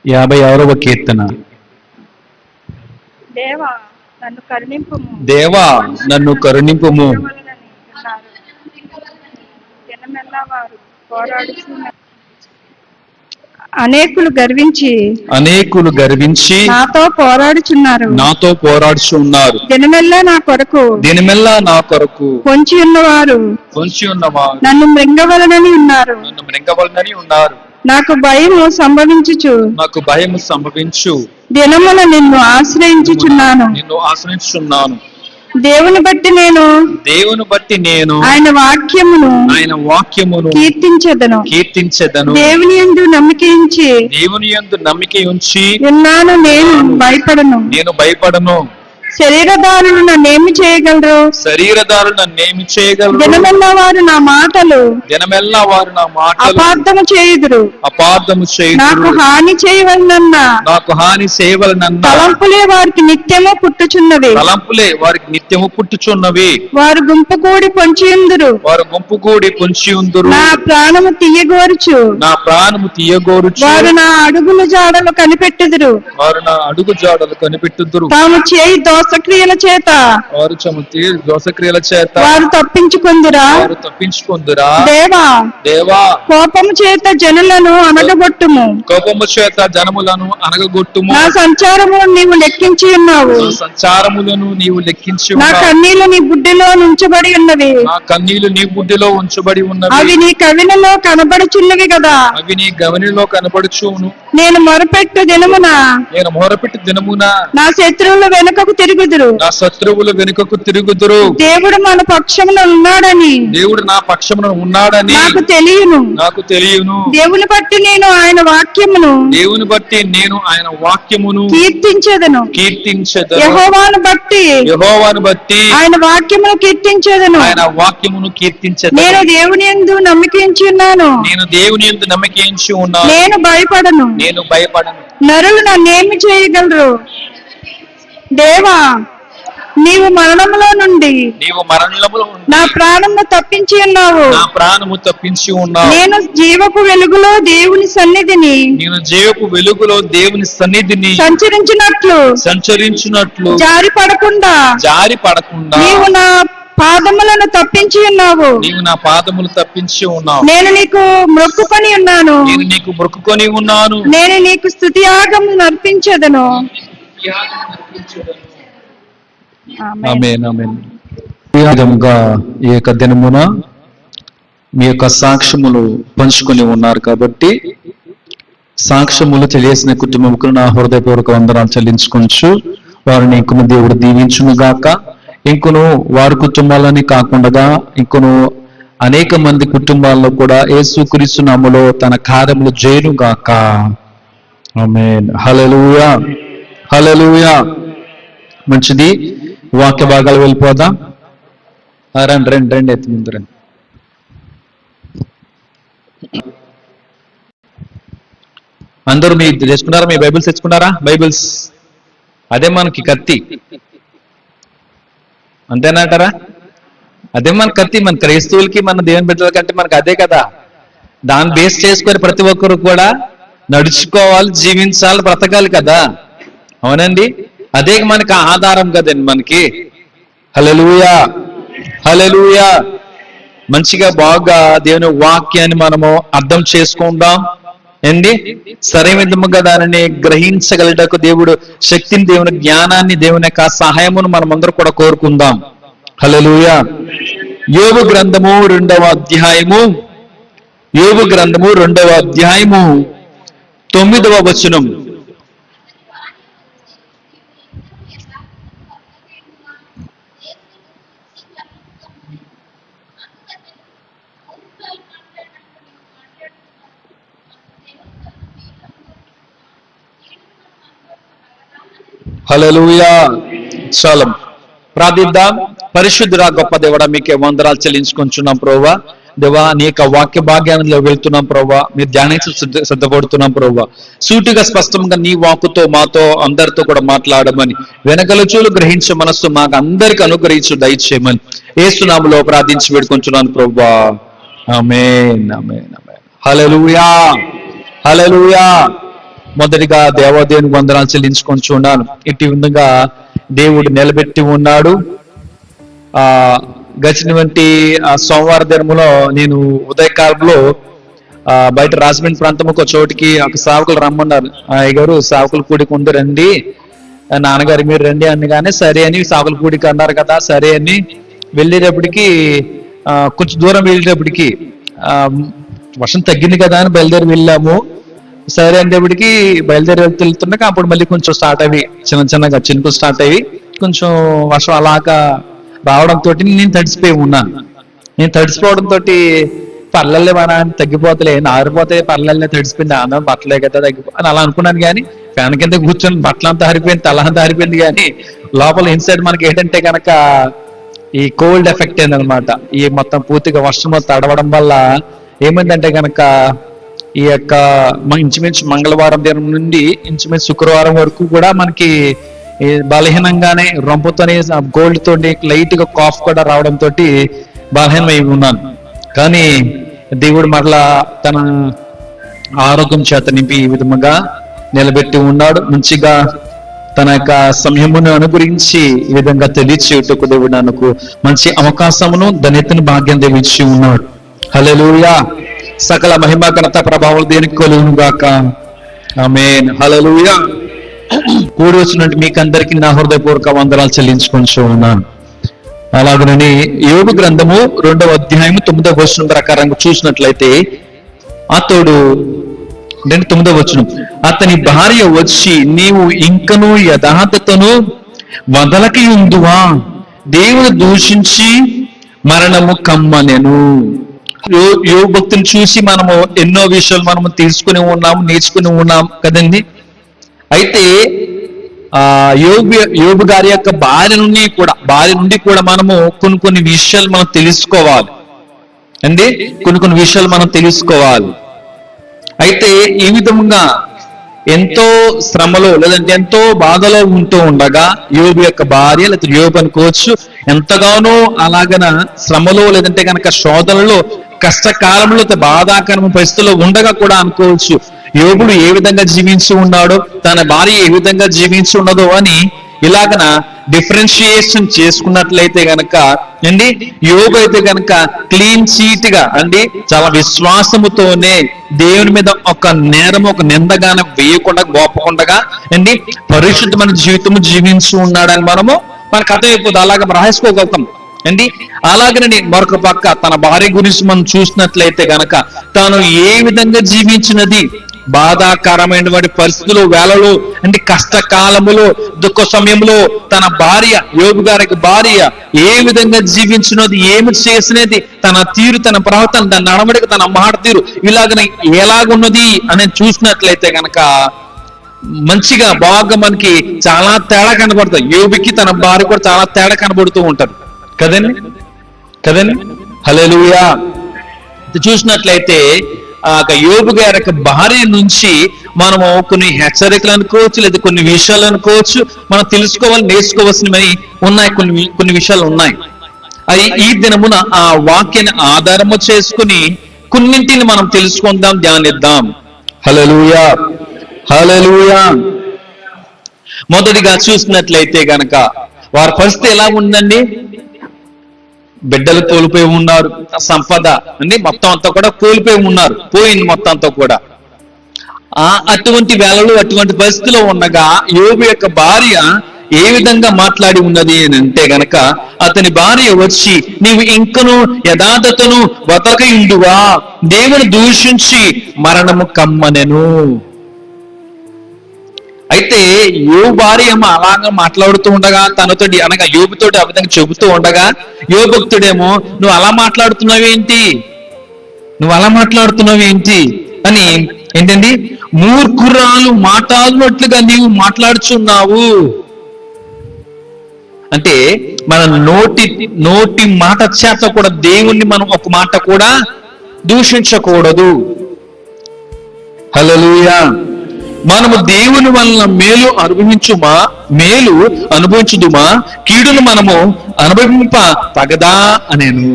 56వ కీర్తన. దేవా నన్ను కరుణింపుము, దేవా నన్ను కరుణింపుము. జనమెల్లా వారు పోరాడుచున్నారు. అనేకులు గర్వించి నాతో పోరాడుచున్నారు. దినమెల్లా నా కొరకు పొంచి ఉన్నవారు నన్ను మృంగవలనని ఉన్నారు. నాకు భయము సంభవించు దినమున నిన్ను ఆశ్రయించుచున్నాను. దేవుని బట్టి నేను ఆయన వాక్యమును కీర్తించెదను. దేవుని యందు నమ్మిక ఉంచి ఉన్నాను, నేను భయపడను. శరీరదారులు నన్నేమి చేయగలరు? దినమెల్లా వారు నా మాటలు అపార్థము చేయుదురు. నాకు హాని చేయవలనన్న తలంపులే వారికి నిత్యము పుట్టుచున్నవి. వారు గుంపుగూడి పొంచియుందురు. నా ప్రాణము తీయగోరుచు వారు నా అడుగుల జాడలు కనిపెట్టుదురు. తాము చేయి దోషక్రియల చేత వారు తప్పించుకొందురా. దేవా కోపము చేత జనులను అనగగొట్టుము. నా సంచారములను నీవు లెక్కించి ఉన్నావు. నా కన్నీళ్లు నీ బుడ్డిలో ఉంచబడి ఉన్నవి. అవి నీ కవినలో కనబడుచున్నవి కదా. నేను మొరపెట్టు దినమున నా శత్రువుల వెనుకకు తిరుగుదురు. దేవుడు మన పక్షమున ఉన్నాడని నాకు తెలియను. దేవుని బట్టి నేను ఆయన వాక్యమును కీర్తించెదను. యెహోవాను బట్టి ఆయన వాక్యమును కీర్తించెదను. నేను దేవుని యందు నమ్మిక ఉంచి ఉన్నాను. నేను భయపడను. నరులు నన్నేమి చేయగలరు? దేవా నీవు మరణములో నుండి నా ప్రాణము తప్పించి ఉన్నావు. నేను జీవపు వెలుగులో దేవుని సన్నిధిని సంచరించినట్లు జారిపడకుండా నీవు నా పాదములను తప్పించి ఉన్నావు. నేను నీకు మొక్కుకొని ఉన్నాను. నేను నీకు స్తుతియాగము అర్పించెదను. ఈ యొక్క దినమున మీ యొక్క సాక్ష్యములు పంచుకొని ఉన్నారు కాబట్టి సాక్ష్యములు తెలియసిన కుటుంబముకు నా హృదయపూర్వక వందనాలు చెల్లించుకొంచు. వారిని ఇంకొను దేవుడు దీవించును గాక. ఇంకొను వారి కుటుంబాలని కాకుండా ఇంకొను అనేక మంది కుటుంబాల్లో కూడా యేసుక్రీస్తు నామములో తన కార్యములు చేయను గాక. ఆమేన్. హల్లెలూయా, హల్లెలూయా. మంచిది. వాక్య భాగాలు వెళ్ళిపోదాం. రండి ఎత్తి ముందు రండి. అందరూ మీ తెచ్చుకున్నారా? మీ బైబిల్స్ తెచ్చుకున్నారా? బైబిల్స్ అదే మనకి కత్తి, అంతేనంటారా? అదే మన కత్తి. మన క్రైస్తవులకి మన దేవుని బిడ్డల కంటే మనకు అదే కదా. దాన్ని బేస్ చేసుకొని ప్రతి ఒక్కరు కూడా నడుచుకోవాలి, జీవించాలి, బ్రతకాలి కదా. అవునండి, అదే మనకి ఆధారం కదండి మనకి. హల్లెలూయా, హల్లెలూయా. మంచిగా బాగా దేవుని వాక్యాన్ని మనము అర్థం చేసుకుందాం అండి. సరైన విధముగా దానిని గ్రహించగలటకు దేవుడు శక్తిని, దేవుని జ్ఞానాన్ని, దేవుని యొక్క సహాయమును మనమందరూ కూడా కోరుకుందాం. హల్లెలూయా. యోబు గ్రంథము 2వ అధ్యాయము 9వ వచనం. హల్లెలూయా. చాలా ప్రార్థిద్దాం. పరిశుద్ధుడా, గొప్ప దేవుడా, మీకే వందనాలు చెల్లించుకుంటున్నాం ప్రభువా. దేవా, నీ యొక్క వాక్య భాగ్యాలలో వెళ్తున్నాం ప్రభువా. మీరు ధ్యానించి సిద్ధపడుతున్నాం ప్రభువా. సూటిగా స్పష్టంగా నీ వాక్కుతో మాతో అందరితో కూడా మాట్లాడమని, వెనకల చూలు గ్రహించే మనస్సు మాకు అందరికి అనుగ్రహించు దయచేయమని యేసు నామములో ప్రార్థించి వేడుకుంటున్నాను ప్రభువా. ఆమేన్, ఆమేన్, ఆమేన్. హల్లెలూయా, హల్లెలూయా. మొదటిగా దేవాదేవుని వందనాలు చెల్లించుకొని ఉన్నాను. ఇటు విధంగా దేవుడు నిలబెట్టి ఉన్నాడు. గడిచినటువంటి సోమవార దినములో నేను ఉదయకాలంలో బయట రాజమండ్రి ప్రాంతం ఒక చోటికి ఒక సేవకులు రమ్మన్నారు. అయ్యగారు సేవకులు కూడికి ఉంది రండి, నాన్నగారు మీరు రండి అనగానే సరే అని సేవకుల కూడికి అన్నారు కదా, సరే అని వెళ్ళేటప్పటికి కొంచెం దూరం వెళ్ళేటప్పటికి వర్షం తగ్గింది కదా అని బయలుదేరి వెళ్ళాము. సరే అనేటప్పటికి బయలుదేరి వెళ్తుండగా అప్పుడు మళ్ళీ కొంచెం స్టార్ట్ అయ్యి చిన్నగా చినుకులు స్టార్ట్ అయ్యి కొంచెం వర్షం అలాగా రావడంతో నేను తడిసిపోయి ఉన్నాను. నేను తడిసిపోవడంతో పర్లలే మన తగ్గిపోతలే, ఆరిపోతే పర్లలే తడిసిపోయింది, ఆనందం బట్టలే కదా తగ్గిపో అని అలా అనుకున్నాను. కానీ ఫ్యాన్ కింద కూర్చొని బట్టలంతా ఆరిపోయింది, తలంతా ఆరిపోయింది. కానీ లోపల ఇన్సైడ్ మనకి ఏంటంటే కనుక ఈ కోల్డ్ ఎఫెక్ట్ ఏందనమాట. ఈ మొత్తం పూర్తిగా వర్షం తడవడం వల్ల ఏమైందంటే కనుక ఈ యొక్క ఇంచుమించు మంగళవారం దినం నుండి ఇంచుమించు శుక్రవారం వరకు కూడా మనకి బలహీనంగానే రొంపుతోనే గోల్డ్ తోటి లైట్ గా కాఫ్ కూడా రావడంతో బలహీనమై ఉన్నాను. కానీ దేవుడు మరలా తన ఆరోగ్యం చేత నింపి ఈ విధముగా నిలబెట్టి ఉన్నాడు. మంచిగా తన యొక్క సమయమును అనుగురించి ఈ విధంగా తెలియచేయుటకు దేవుడు నాకు మంచి అవకాశమును ధన్యతను భాగ్యం దేవించి ఉన్నాడు. హల్లెలూయా. సకల మహిమ ఘనత ప్రభావం దేనికి కలుగును గాక. ఆమేన్. హల్లెలూయా. కూడి వచ్చినట్టు మీకందరికీ నా హృదయపూర్వక వందనాలు చెల్లించుకొని ఉన్నాను. అలాగనే యోబు గ్రంథము 2వ అధ్యాయము 9వ వచనం ప్రకారంగా చూసినట్లయితే అతడు 9వ వచనం, అతని భార్య వచ్చి నీవు ఇంకను యథార్థతను వదలకి ఉందువా, దేవుడు దూషించి మరణము కమ్మనెను. యోబు భక్తుని చూసి మనము ఎన్నో విషయాలు మనము తెలుసుకుని ఉన్నాము, నేర్చుకుని ఉన్నాం కదండి. అయితే యోబు గారి యొక్క భార్య నుండి కూడా మనము కొన్ని విషయాలు మనం తెలుసుకోవాలి అండి, కొన్ని విషయాలు మనం తెలుసుకోవాలి. అయితే ఈ విధంగా ఎంతో శ్రమలో లేదంటే ఎంతో బాధలో ఉంటూ ఉండగా యోబు యొక్క భార్య లేదా యోబు అనుకోవచ్చు ఎంతగానో అలాగన శ్రమలో లేదంటే కనుక శోధనలో కష్టకాలంలో బాధాకరమైన పరిస్థితుల్లో ఉండగా కూడా అనుకోవచ్చు యోబుడు ఏ విధంగా జీవించి ఉన్నాడో, తన భార్య ఏ విధంగా జీవించి ఉన్నదో అని ఇలాగన డిఫరెన్షియేషన్ చేసుకున్నట్లయితే గనక అండి యోబు అయితే గనక క్లీన్ చీట్ గా అండి చాలా విశ్వాసముతోనే దేవుని మీద ఒక నేరం ఒక నిందగాన వేయకుండా గోపకుండగా అండి పరిశుద్ధమైన జీవితము జీవించి ఉన్నాడని మనకు అర్థమైపోతుంది. అలాగే రాసుకోగలుగుతాం అండి. అలాగనే మరొక పక్క తన భార్య గురించి మనం చూసినట్లయితే గనక తాను ఏ విధంగా జీవించినది, బాధాకరమైనటువంటి పరిస్థితులు వేళలో అంటే కష్టకాలములో దుఃఖ సమయంలో తన భార్య యోబు గారికి భార్య ఏ విధంగా జీవించినది, ఏమి చేసినది, తన తీరు, తన ప్రవర్తన, తన నడవడిక, తన మాట తీరు ఇలాగనే ఎలాగున్నది అని చూసినట్లయితే గనక మంచిగా బాగా మనకి చాలా తేడా కనబడుతుంది. యోబుకి తన భార్య కూడా చాలా తేడా కనబడుతూ ఉంటారు కదండి. హల్లెలూయా. చూసినట్లయితే యోబు గారి యొక్క భార్య నుంచి మనము కొన్ని హెచ్చరికలు అనుకోవచ్చు, లేదా కొన్ని విషయాలు అనుకోవచ్చు, మనం తెలుసుకోవాలి, నేర్చుకోవాల్సినవి ఉన్నాయి, కొన్ని విషయాలు ఉన్నాయి. అవి ఈ దినమున ఆ వాక్యాన్ని ఆధారము చేసుకుని కొన్నింటిని మనం తెలుసుకుందాం, ధ్యానిద్దాం. హల్లెలూయా. హల్లెలూయా. మొదటిగా చూసినట్లయితే గనక వారి పరిస్థితి ఎలా ఉందండి? బిడ్డలు కోల్పోయి ఉన్నారు, సంపద అండి మొత్తం అంతా కూడా కోల్పోయి ఉన్నారు, పోయింది మొత్తం అంతా కూడా. అటువంటి వేళలో అటువంటి పరిస్థితిలో ఉండగా యోబు యొక్క భార్య ఏ విధంగా మాట్లాడి ఉన్నది అని అంటే గనక అతని భార్య వచ్చి నీవు ఇంకను యథార్థతను వదలకయుండువా, దేవుని దూషించి మరణము కమ్మనెను. అయితే యోబు భార్య అలాగా మాట్లాడుతూ ఉండగా తనతోటి అనగా యోబుతోటి ఆ విధంగా చెబుతూ ఉండగా యోబు భక్తుడేమో నువ్వు అలా మాట్లాడుతున్నావేంటి అని ఏంటండి మూర్ఖురాలు మాట్లాడినట్లుగా నీవు మాట్లాడుచున్నావు అంటే మన నోటి మాట చేత కూడా దేవుణ్ణి మనం ఒక మాట కూడా దూషించకూడదు. హల్లెలూయా. మనము దేవుని వలన మేలు అనుభవించుదుమా, కీడును మనము అనుభవింప తగదా అనేను.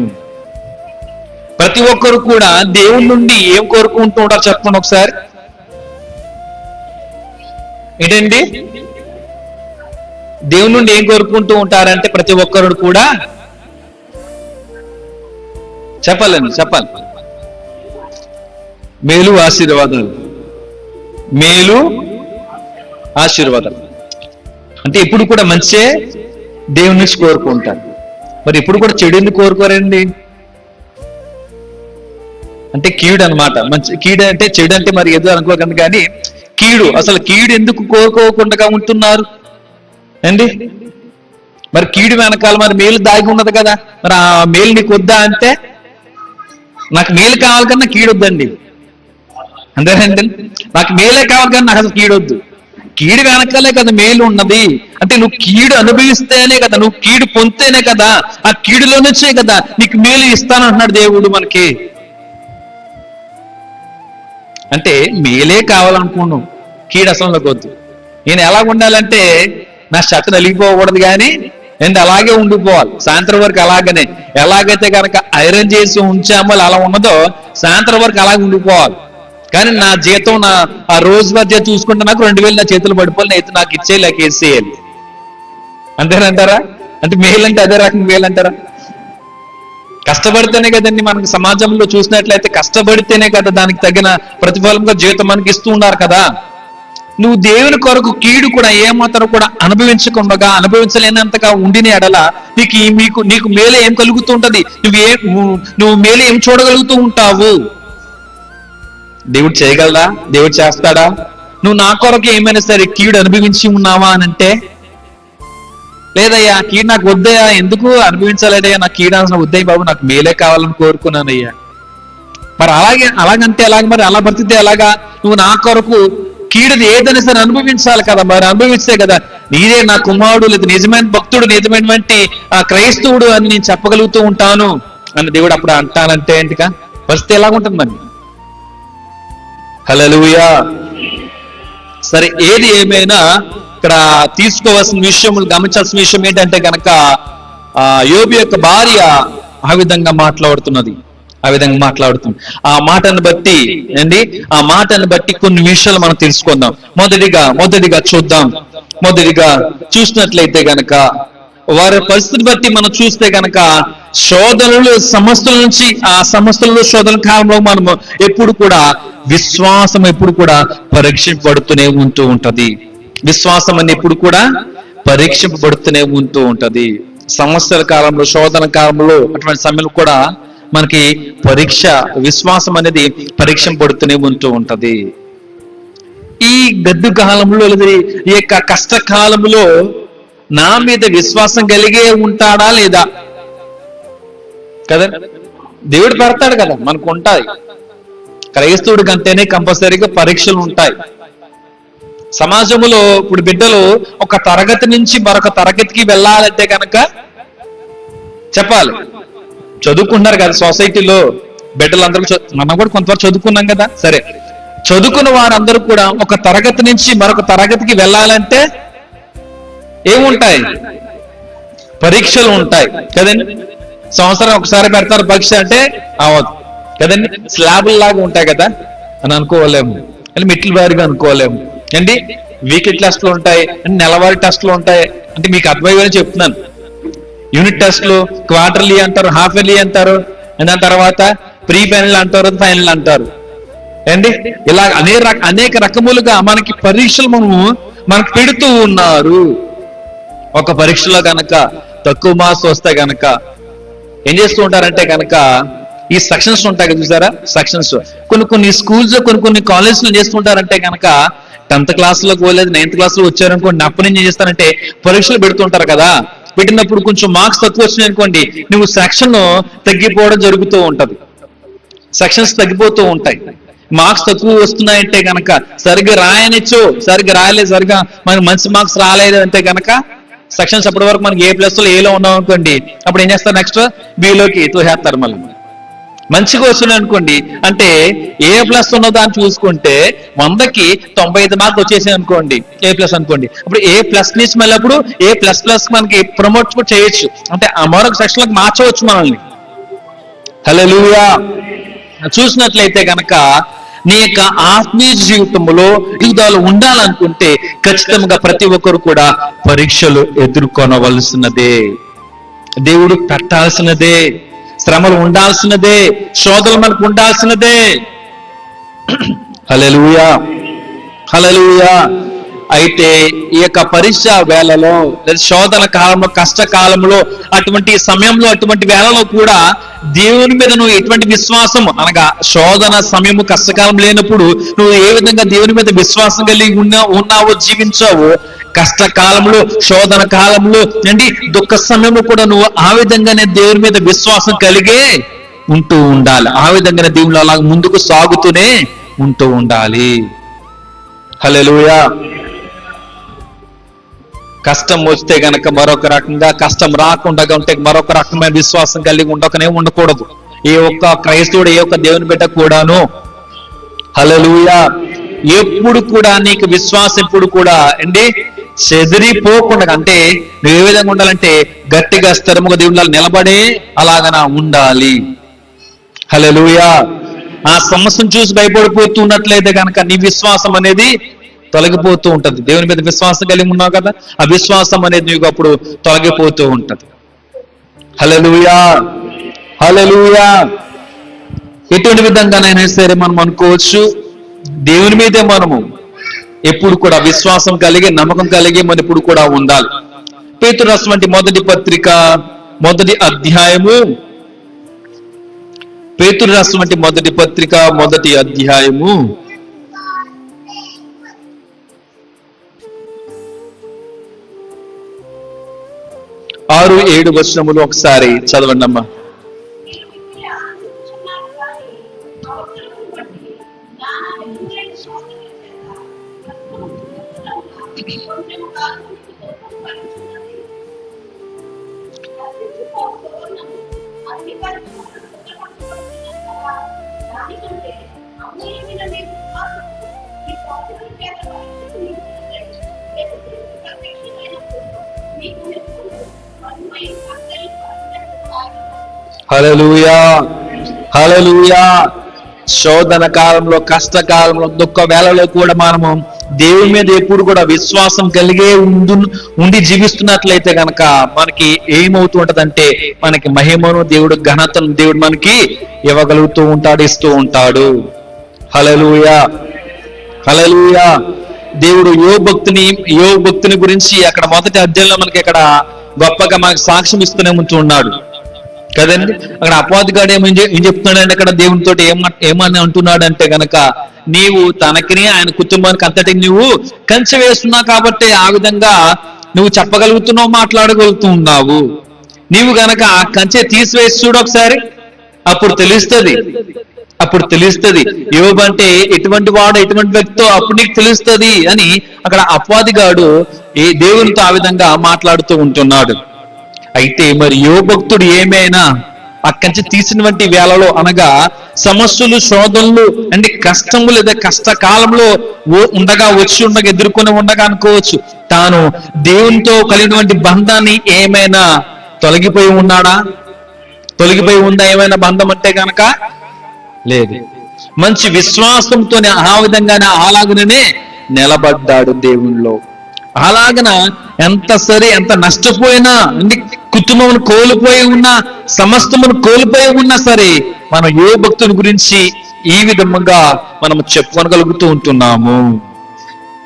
ప్రతి ఒక్కరు కూడా దేవుని నుండి ఏం కోరుకుంటూ ఉంటారు చెప్పండి ఒకసారి. ఏంటండి? దేవుని నుండి ఏం కోరుకుంటూ ఉంటారంటే ప్రతి ఒక్కరు కూడా చెప్పాలి. మేలు ఆశీర్వాదాలు, మేలు ఆశీర్వాదాలు అంటే ఇప్పుడు కూడా మంచే దేవుని నుంచి కోరుకుంటారు. మరి ఇప్పుడు కూడా చెడు ఎందుకు కోరుకోరండి? అంటే కీడు అనమాట. మంచి కీడు అంటే చెడు అంటే మరి ఏదో అనుకోకండి, కానీ కీడు, అసలు కీడు ఎందుకు కోరుకోకుండా ఉంటున్నారు అండి? మరి కీడు వెనకాల మరి మేలు దాగి ఉన్నది కదా, మరి ఆ మేలు నీకు వద్దా అంటే నాకు మేలు కావాలి కన్నా కీడు వద్దండి, అంతేనండి. నాకు మేలే కావాలి కానీ నాకు అసలు కీడొద్దు. కీడు వెనకాలే కదా మేలు ఉన్నది. అంటే నువ్వు కీడు అనుభవిస్తేనే కదా, నువ్వు కీడు పొందితేనే కదా, ఆ కీడులో నుంచే కదా నీకు మేలు ఇస్తానంటున్నాడు దేవుడు మనకి. అంటే మేలే కావాలనుకున్నావు, కీడు అసలు వద్దు. నేను ఎలా ఉండాలంటే నా షర్ట్ నలిగిపోకూడదు కానీ ఏంటి అలాగే ఉండిపోవాలి సాయంత్రం వరకు. అలాగనే ఎలాగైతే కనుక ఐరన్ చేసి ఉంచామో అలా ఉన్నదో సాయంత్రం వరకు అలాగే ఉండిపోవాలి. కానీ నా జీతం, నా ఆ రోజు మధ్య చూసుకుంటే నాకు 2000 నా చేతులు పడిపోవాలి, అయితే నాకు ఇచ్చేయాలి, వేసేయాలి. అంతేనంటారా? అంటే మేలు అంటే అదే రకం మేలు అంటారా? కష్టపడితేనే కదండి మనకి సమాజంలో చూసినట్లయితే కష్టపడితేనే కదా దానికి తగిన ప్రతిఫలంగా జీవితం మనకి ఇస్తూ ఉన్నారు కదా. నువ్వు దేవుని కొరకు కీడు కూడా ఏమాత్రం కూడా అనుభవించకుండా, అనుభవించలేనంతగా ఉండిన ఎడల నీకు మేలు ఏం కలుగుతూ ఉంటది? నువ్వు మేలు ఏం చూడగలుగుతూ ఉంటావు? దేవుడు చేయగలరా? దేవుడు చేస్తాడా? నువ్వు నా కొరకు ఏమైనా సరే కీడు అనుభవించి ఉన్నావా అని అంటే, లేదయ్యా కీడు నాకు వద్దయ్యా, ఎందుకు అనుభవించాలయ్యా, నాకు కీడు అసలు వద్దయ్య బాబు, నాకు మేలే కావాలని కోరుకున్నానయ్యా. మరి అలాగంటే ఎలాగ? మరి అలా బ్రతికితే ఎలాగా? నువ్వు నా కొరకు కీడుది ఏదైనా సరే అనుభవించాలి కదా. మరి అనుభవిస్తే కదా నీదే నా కుమారుడు, లేదా నిజమైన భక్తుడు, నిజమైనటువంటి ఆ క్రైస్తవుడు అని నేను చెప్పగలుగుతూ ఉంటాను అని దేవుడు అప్పుడు అంటానంటే ఏంటిగా పరిస్థితి ఎలాగుంటుంది మరి? హల్లెలూయా. సరే, ఏది ఏమైనా ఇక్కడ తీసుకోవాల్సిన విషయములు, గమనించాల్సిన విషయం ఏంటంటే కనుక యోబు యొక్క భార్య ఆ విధంగా మాట్లాడుతుంది. ఆ మాటను బట్టి కొన్ని విషయాలు మనం తెలుసుకుందాం. మొదటిగా చూద్దాం. చూసినట్లయితే గనక వారి పరిస్థితిని బట్టి మనం చూస్తే గనక శోధనలు, సమస్యల నుంచి ఆ సమస్యలలో శోధన కాలంలో మనము ఎప్పుడు కూడా విశ్వాసం ఎప్పుడు కూడా పరీక్షింపబడుతూనే ఉంటూ ఉంటది. విశ్వాసం అని ఎప్పుడు కూడా పరీక్షింపబడుతూనే ఉంటూ ఉంటది. సమస్యల కాలంలో, శోధన కాలంలో, అటువంటి సమయంలో కూడా మనకి విశ్వాసం అనేది పరీక్షింపబడుతూనే ఉంటూ ఉంటది. ఈ గడ్డు కాలంలో, ఈ యొక్క కష్టకాలంలో నా మీద విశ్వాసం కలిగే ఉంటాడా లేదా కదా? దేవుడు పెడతాడు కదా, మనకు ఉంటాయి. క్రైస్తవుడికి అంటేనే కంపల్సరీగా పరీక్షలు ఉంటాయి. సమాజంలో ఇప్పుడు బిడ్డలు ఒక తరగతి నుంచి మరొక తరగతికి వెళ్ళాలంటే కనుక చెప్పాలి, చదువుకుంటున్నారు కదా సొసైటీలో బిడ్డలందరూ. మనం కూడా కొంతవరకు చదువుకున్నాం కదా. సరే, చదువుకున్న వారందరూ కూడా ఒక తరగతి నుంచి మరొక తరగతికి వెళ్ళాలంటే ఏముంటాయి? పరీక్షలు ఉంటాయి కదండి. సంవత్సరం ఒకసారి పెడతారు పరీక్ష అంటే అవదు కదండి. స్లాబుల్ లాగా ఉంటాయి కదా అని అనుకోలేము, అని మెట్ల వారిగా అనుకోలేము అండి. వీక్లీ టెస్ట్లు ఉంటాయి, నెలవారీ టెస్ట్లు ఉంటాయి. అంటే మీకు అర్థమయ్యేదని చెప్తున్నాను. యూనిట్ టెస్ట్లు క్వార్టర్లీ అంటారు, హాఫ్ ఇయర్లీ అంటారు, దాని తర్వాత ప్రీ ఫైనల్ అంటారు, ఫైనల్ అంటారు అండి. ఇలా అనేక రకములుగా మనకి పరీక్షలు మనకు పెడుతూ ఉన్నారు. ఒక పరీక్షలో గనక తక్కువ మార్క్స్ వస్తే గనక ఏం చేస్తూ ఉంటారంటే కనుక ఈ సెక్షన్స్ ఉంటాయి కదా, చూసారా సెక్షన్స్. కొన్ని స్కూల్స్, కొన్ని కాలేజ్లో చేస్తుంటారంటే కనుక 10th క్లాస్లో పోలేదు 9th క్లాస్లో వచ్చారనుకోండి, అప్పటి నుంచి ఏం చేస్తారంటే పరీక్షలు పెడుతుంటారు కదా. పెట్టినప్పుడు కొంచెం మార్క్స్ తక్కువ వచ్చినాయి అనుకోండి, నువ్వు సెక్షన్ తగ్గిపోవడం జరుగుతూ ఉంటది. సెక్షన్స్ తగ్గిపోతూ ఉంటాయి. మార్క్స్ తక్కువ వస్తున్నాయంటే కనుక సరిగ్గా సరిగ్గా రాయలేదు, సరిగ్గా మనకి మంచి మార్క్స్ రాలేదు అంటే కనుక సెక్షన్స్ అప్పటి వరకు మనకి A+లో Aలో ఉన్నాం అనుకోండి, అప్పుడు ఏం చేస్తారు? నెక్స్ట్ Bలోకి తోసేస్తారు. మళ్ళీ మంచిగా వస్తున్నాయి అనుకోండి, అంటే A+ ఉన్నదో అని చూసుకుంటే 100కి 95 మార్కులు వచ్చేసాయి అనుకోండి, A+ అనుకోండి. అప్పుడు A+ నుంచి మళ్ళీ అప్పుడు A++ మనకి ప్రమోట్ చేయొచ్చు, అంటే ఆ మరొక సెక్షన్లకు మార్చవచ్చు మనల్ని. హల్లెలూయా. చూసినట్లయితే కనుక నీ యొక్క ఆత్మీయ జీవితంలో ఎదుగుదల ఉండాలనుకుంటే ఖచ్చితంగా ప్రతి ఒక్కరు కూడా పరీక్షలు ఎదుర్కొనవలసినదే, దేవుడు పెట్టాల్సినదే, శ్రమలు ఉండాల్సినదే, శోధనలు మనకు ఉండాల్సినదే. హల్లెలూయా, హల్లెలూయా. అయితే ఈ యొక్క పరీక్ష వేళలో, శోధన కాలంలో, కష్టకాలంలో, అటువంటి సమయంలో, అటువంటి వేళలో కూడా దేవుని మీద నువ్వు ఎటువంటి విశ్వాసం, అనగా శోధన సమయము, కష్టకాలం లేనప్పుడు నువ్వు ఏ విధంగా దేవుని మీద విశ్వాసం కలిగి ఉన్నావో, జీవించావో, కష్టకాలంలో, శోధన కాలంలో అండి, దుఃఖ సమయంలో కూడా నువ్వు ఆ విధంగానే దేవుని మీద విశ్వాసం కలిగే ఉంటూ ఉండాలి. ఆ విధంగానే దేవుళ్ళు అలా ముందుకు సాగుతూనే ఉంటూ ఉండాలి. హల్లెలూయా. కష్టం వస్తే గనక మరొక రకంగా, కష్టం రాకుండా ఉంటే మరొక రకమైన విశ్వాసం కలిగి ఉండకూడదు. ఏ ఒక్క క్రైస్తవుడు, ఏ ఒక్క దేవుని బిడ్డ కూడాను. హల్లెలూయా. ఎప్పుడు కూడా నీకు విశ్వాసం ఎప్పుడు కూడా అండి చెదిరిపోకుండా, అంటే నువ్వు ఏ విధంగా ఉండాలంటే గట్టిగా స్థిరముగా దేవుళ్ళ నిలబడే అలాగన ఉండాలి. హల్లెలూయా. ఆ సమస్యను చూసి భయపడిపోతున్నట్లయితే కనుక నీ విశ్వాసం అనేది తొలగిపోతూ ఉంటది. దేవుని మీద విశ్వాసం కలిగి ఉన్నావు కదా, ఆ విశ్వాసం అనేది నీకు అప్పుడు తొలగిపోతూ ఉంటది. హల్లెలూయా, హల్లెలూయా. ఎటువంటి విధంగానైనా సరే మనం అనుకోవచ్చు, దేవుని మీదే మనము ఎప్పుడు కూడా విశ్వాసం కలిగి, నమ్మకం కలిగి మనం ఎప్పుడు కూడా ఉండాలి. పేతురు రాసినటువంటి మొదటి పత్రిక, మొదటి అధ్యాయము, పేతురు రాసినటువంటి మొదటి పత్రిక, మొదటి అధ్యాయము 6-7 వచనములు ఒకసారి చదవండి అమ్మా. హల్లెలూయా, హల్లెలూయా. శోధన కాలంలో, కష్టకాలంలో, దుఃఖ వేళలో కూడా మనము దేవుని మీద ఎప్పుడు కూడా విశ్వాసం కలిగే ఉండి జీవిస్తున్నట్లయితే కనుక మనకి ఏమవుతూ ఉంటదంటే, మనకి మహిమను దేవుడు, ఘనతను దేవుడు మనకి ఇవ్వగలుగుతూ ఉంటాడు, ఇస్తూ ఉంటాడు. హల్లెలూయా, హల్లెలూయా. దేవుడు యోబు భక్తుని గురించి అక్కడ మొదటి అధ్యాయంలో మనకి ఇక్కడ గొప్పగా మనకి సాక్ష్యం ఇస్తూనే ఉంటూ ఉన్నాడు కదండి. అక్కడ అపవాదిగాడు ఏం చెప్తున్నాడంటే, అక్కడ దేవునితో ఏమని అంటున్నాడు అంటే గనక, నీవు తనకిని ఆయన కుటుంబానికి అంతటికి నువ్వు కంచె వేస్తున్నావు కాబట్టి ఆ విధంగా నువ్వు చెప్పగలుగుతున్నావు, మాట్లాడగలుగుతూ ఉన్నావు. నీవు గనక ఆ కంచె తీసివేసి చూడు ఒకసారి, అప్పుడు తెలుస్తుంది యోబు అంటే ఎటువంటి వాడు, ఎటువంటి వ్యక్తో అప్పుడు నీకు తెలుస్తుంది అని అక్కడ అపవాదిగాడు ఏ దేవునితో ఆ విధంగా మాట్లాడుతూ ఉంటున్నాడు. అయితే మరి యోబు భక్తుడు ఏమైనా అక్కడి తీసినటువంటి వేళలో, అనగా సమస్యలు, శోధనలు అంటే కష్టము లేదా కష్టకాలంలో ఉండగా ఎదుర్కొని ఉండగా అనుకోవచ్చు, తాను దేవునితో కలిగినటువంటి బంధాన్ని ఏమైనా తొలగిపోయి ఉన్నాడా? తొలగిపోయి ఉందా ఏమైనా బంధం అంటే కనుక లేదు. మంచి విశ్వాసంతోనే ఆ విధంగానే అలాగనే నిలబడ్డాడు దేవునిలో. అలాగన ఎంత నష్టపోయినా, కుటుంబం కోల్పోయి ఉన్నా, సమస్తమును కోల్పోయి ఉన్నా సరే, మనం ఏ భక్తుని గురించి ఈ విధంగా మనం చెప్పుకోగలుగుతూ ఉంటున్నాము.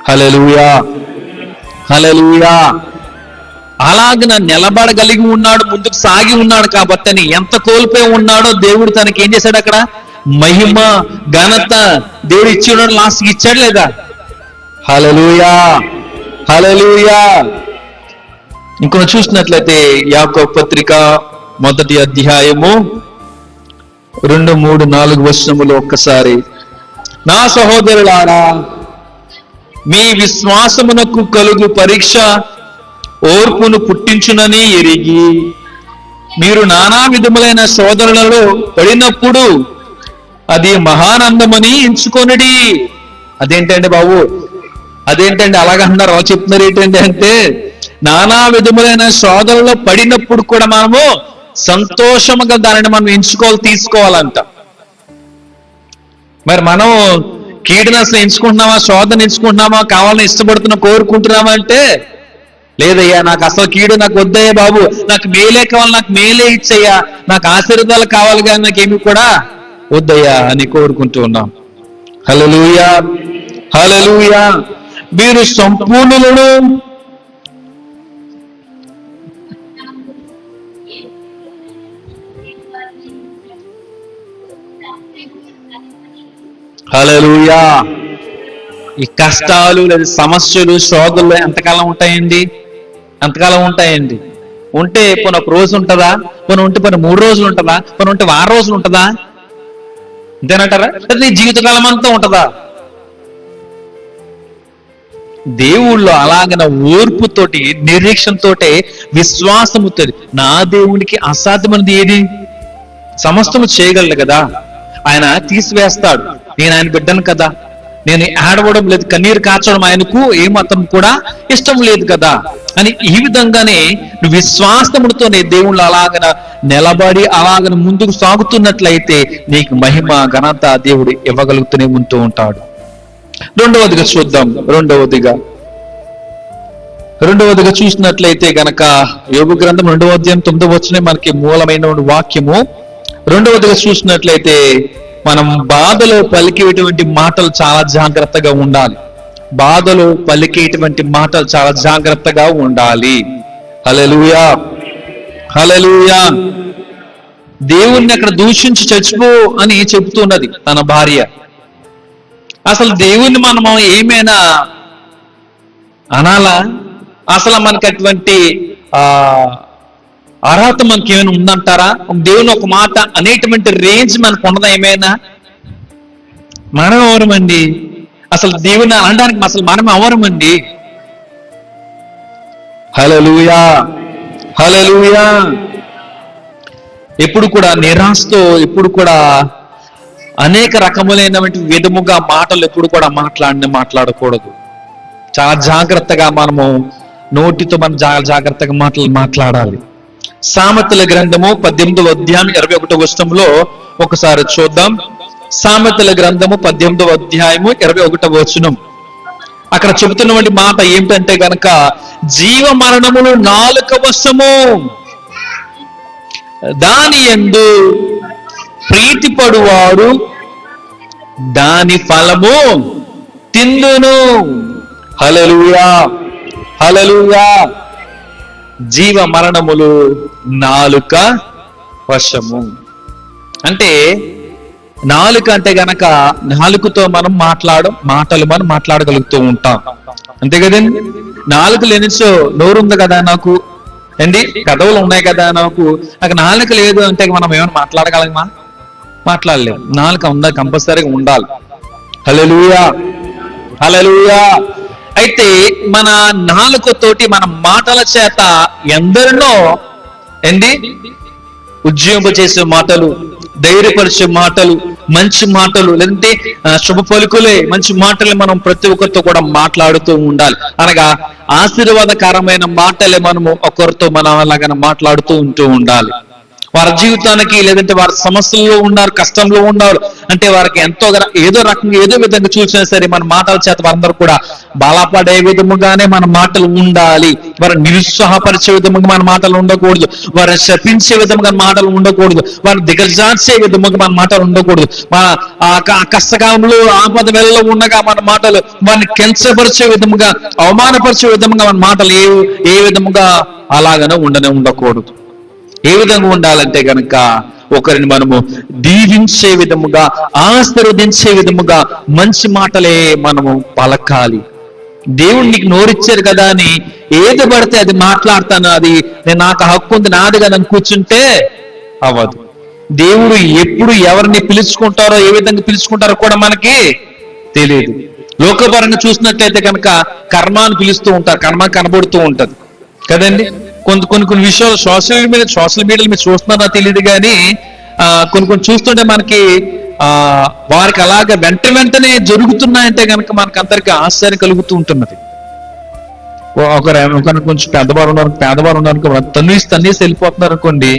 హల్లెలూయా, హల్లెలూయా. అలాగన నిలబడగలిగి ఉన్నాడు, ముందుకు సాగి ఉన్నాడు కాబట్టి అని ఎంత కోల్పోయి ఉన్నాడో దేవుడు తనకి ఏం చేశాడు, అక్కడ మహిమ, ఘనత దేవుడు ఇచ్చి ఉన్నాడు, లాస్ట్కి ఇచ్చాడు లేదా? హల్లెలూయా, హల్లెలూయా. ఇంకొన చూసినట్లయితే యాకోబు పత్రిక మొదటి అధ్యాయము 2, 3, 4 వచనములు ఒక్కసారి, నా సహోదరులారా, మీ విశ్వాసమునకు కలుగు పరీక్ష ఓర్పును పుట్టించునని ఎరిగి మీరు నానా విధములైన శోధనలలో పడినప్పుడు అది మహానందమని ఎంచుకొనుడి. అదేంటండి బాబు, అదేంటండి అలాగన్నారు, అలా చెప్తున్నారు ఏంటండి అంటే, నానా విధములైన శోధనలో పడినప్పుడు కూడా మనము సంతోషముగా దానిని మనం తీసుకోవాలంట. మరి మనం కీడుని అసలు ఎంచుకుంటున్నామా, శోధన ఎంచుకుంటున్నామా, కావాలని ఇష్టపడుతున్నా కోరుకుంటున్నామా అంటే లేదయ్యా, నాకు అసలు కీడు నాకు వద్దయ్యా బాబు, నాకు మేలే కావాలి, నాకు మేలే ఇచ్చయ్యా, నాకు ఆశీర్వాదాలు కావాలి కానీ నాకేమి కూడా వద్దయ్యా అని కోరుకుంటూ ఉన్నాం. హల్లెలూయా, హల్లెలూయా. మీరు సంపూర్ణులను, హల్లెలూయా. ఈ కష్టాలు లేదా సమస్యలు శోధనలు ఎంతకాలం ఉంటాయండి? ఎంతకాలం ఉంటాయండి? ఉంటే పోనీ ఒక రోజు ఉంటుందా, పోనీ ఉంటే పోనీ 3 రోజులు ఉంటుందా, పోనీ ఉంటే 10 రోజులు ఉంటుందా? అంతేనంటారా? నీ జీవితకాలం అంతా ఉంటుందా? దేవుళ్ళు అలాగన ఓర్పుతోటి, నిరీక్షణతోటి, విశ్వాసముతో, నా దేవునికి అసాధ్యమైనది ఏది? సమస్తము చేయగలడు కదా, ఆయన తీసివేస్తాడు. నేను ఆయన బిడ్డను కదా, నేను ఏడవడం లేదు, కన్నీరు కార్చడం ఆయనకు ఏమాత్రం కూడా ఇష్టం లేదు కదా అని ఈ విధంగానే నువ్వు విశ్వాసముతోనే దేవుళ్ళు అలాగన నిలబడి అలాగన ముందుకు సాగుతున్నట్లయితే నీకు మహిమ ఘనత దేవుడు ఇవ్వగలుగుతూనే ఉంటూ ఉంటాడు. రెండవదిగా చూద్దాం. రెండవదిగా చూసినట్లయితే గనక యోబు గ్రంథం 2వ అధ్యాయం 9వ వచనం మనకి మూలమైన వాక్యము. రెండవదిగా చూసినట్లయితే మనం బాధలో పలికేటువంటి మాటలు చాలా జాగ్రత్తగా ఉండాలి. బాధలో పలికేటువంటి మాటలు చాలా జాగ్రత్తగా ఉండాలి. హల్లెలూయా, హల్లెలూయా. దేవుణ్ణి అక్కడ దూషించి చచ్చిపో అని చెబుతున్నది తన భార్య. అసలు దేవుణ్ణి మనము ఏమైనా అనాలా? అసలు మనకి అటువంటి అర్హత మనకి ఏమైనా ఉందంటారా? దేవుని ఒక మాట అనేటువంటి రేంజ్ మనకు ఉన్నదా ఏమైనా? మనం ఎవరమండి అసలు దేవుని అనడానికి? అసలు మనం ఎవరమండి? హల్లెలూయా, హల్లెలూయా. ఎప్పుడు కూడా నిరాశతో, ఎప్పుడు కూడా అనేక రకములైనటువంటి విధముగా మాటలు ఎప్పుడు కూడా మాట్లాడకూడదు. చాలా జాగ్రత్తగా మనము నోటితో మనం జాగ్రత్తగా మాటలు మాట్లాడాలి. సామెతల గ్రంథము 18వ అధ్యాయం 21వ వచనంలో ఒకసారి చూద్దాం. సామెతల గ్రంథము 18వ అధ్యాయము 21వ వచనం. అక్కడ చెబుతున్నటువంటి మాట ఏమిటంటే గనక, జీవ మరణములు నాలుక వశము, దాని యందు ప్రీతిపడువాడు దాని ఫలము తిందును. హల్లెలూయా, హల్లెలూయా. జీవ మరణములు నాలుక వశము అంటే, నాలుక అంటే గనక నాలుకతో మనం మాటలు మనం మాట్లాడగలుగుతూ ఉంటాం, అంతే కదండి. నాలుక లేనిచో నోరు ఉంది కదా నాకు, ఏంటి కథవులు ఉన్నాయి కదా నాకు నాలుక లేదు అంటే మనం ఏమైనా మాట్లాడగలమా? మాట్లాడలేము. నాలుక ఉందా, కంపల్సరీగా ఉండాలి. హల్లెలూయా, హల్లెలూయా. అయితే మన నాలుకతోటి మన మాటల చేత ఎందరినో ఉజ్జీంపచేసే మాటలు, ధైర్యపరిచే మాటలు, మంచి మాటలు, లేదంటే శుభ పలుకులే మంచి మాటలు మనం ప్రతి ఒక్కరితో కూడా మాట్లాడుతూ ఉండాలి. అనగా ఆశీర్వాదకరమైన మాటలే మనము ఒకరితో మనం అలాగ మాట్లాడుతూ ఉండాలి. వారి జీవితానికి, లేదంటే వారి సమస్యల్లో ఉన్నారు, కష్టంలో ఉన్నారు అంటే వారికి ఎంతో ఏదో రకంగా ఏదో విధంగా చూసినా సరే మన మాటల చేత వారందరూ కూడా బలపడే విధముగానే మన మాటలు ఉండాలి. వారిని నిరుత్సాహపరిచే విధముగా మన మాటలు ఉండకూడదు, వారిని శపించే విధముగా మాటలు ఉండకూడదు, వారిని దిగజార్చే విధముగా మన మాటలు ఉండకూడదు. ఆ కష్టకాలంలో ఆపద వేళలో ఉండగా మన మాటలు వారిని కించపరిచే విధముగా, అవమానపరిచే విధముగా మన మాటలు ఏ విధముగా అలాగనే ఉండకూడదు. ఏ విధంగా ఉండాలంటే గనక ఒకరిని మనము దీవించే విధముగా, ఆశీర్వదించే విధముగా మంచి మాటలే మనము పలకాలి. దేవుడు నీకు నోరిచ్చారు కదా అని ఏది పడితే అది మాట్లాడతాను, అది నాకు హక్కు ఉంది, నాదిగా నన్ను కూర్చుంటే అవ్వదు. దేవుడు ఎప్పుడు ఎవరిని పిలుచుకుంటారో, ఏ విధంగా పిలుచుకుంటారో కూడా మనకి తెలియదు. లోకపరంగా చూసినట్లయితే కనుక కర్మాన్ని పిలుస్తూ ఉంటారు, కర్మ కనబడుతూ ఉంటది కదండి. కొన్ని విషయాలు సోషల్ మీడియాలో మీరు చూస్తున్నారో తెలియదు కానీ కొన్ని చూస్తుంటే మనకి వారికి అలాగే వెంటనే జరుగుతున్నాయంటే కనుక మనకు అందరికి ఆశ్చర్యం కలుగుతూ ఉంటున్నది. ఒకరు కొంచెం పేదవారు ఉన్నారు, తన్నేసి వెళ్ళిపోతున్నారు అనుకోండి,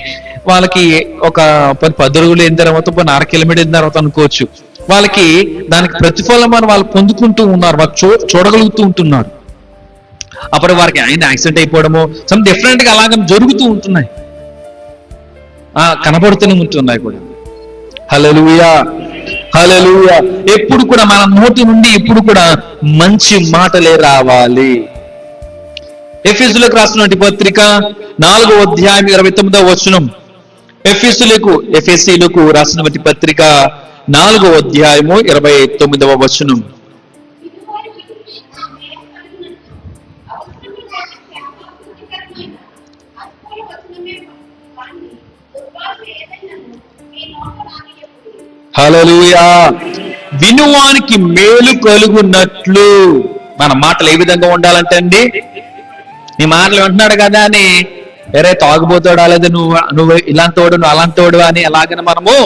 వాళ్ళకి ఒక 10 అడుగులు అయిన తర్వాత 6 కిలోమీటర్ల తర్వాత అనుకోవచ్చు, వాళ్ళకి దానికి ప్రతిఫలం అని వాళ్ళు పొందుకుంటూ ఉన్నారు, వాళ్ళు చూడగలుగుతూ ఉంటున్నారు. అప్పుడు వారికి ఆయన యాక్సిడెంట్ అయిపోవడము సమ్ డిఫరెంట్ గా అలాగ జరుగుతూ ఉంటున్నాయి, కనబడుతూనే ఉంటున్నాయి కూడా. హల్లెలూయా, హల్లెలూయా. ఎప్పుడు కూడా మన నోటి నుండి ఎప్పుడు కూడా మంచి మాటలే రావాలి. ఎఫెసీయులకు రాసినటువంటి పత్రిక 4వ అధ్యాయం 29వ వచనం. ఎఫెసీయులకు రాసినటువంటి పత్రిక 4వ అధ్యాయము 29వ వచనం. హల్లెలూయా. వినువానికి మేలు కలుగునట్లు మన మాటలు ఏ విధంగా ఉండాలంటే అండి, నీ మాటలు వింటున్నాడు కదా అని వేరే తాగుబోతాడా, లేదా నువ్వు ఇలాంటి వాడు, నువ్వు అలాంటి వాడు అని ఎలాగని మనము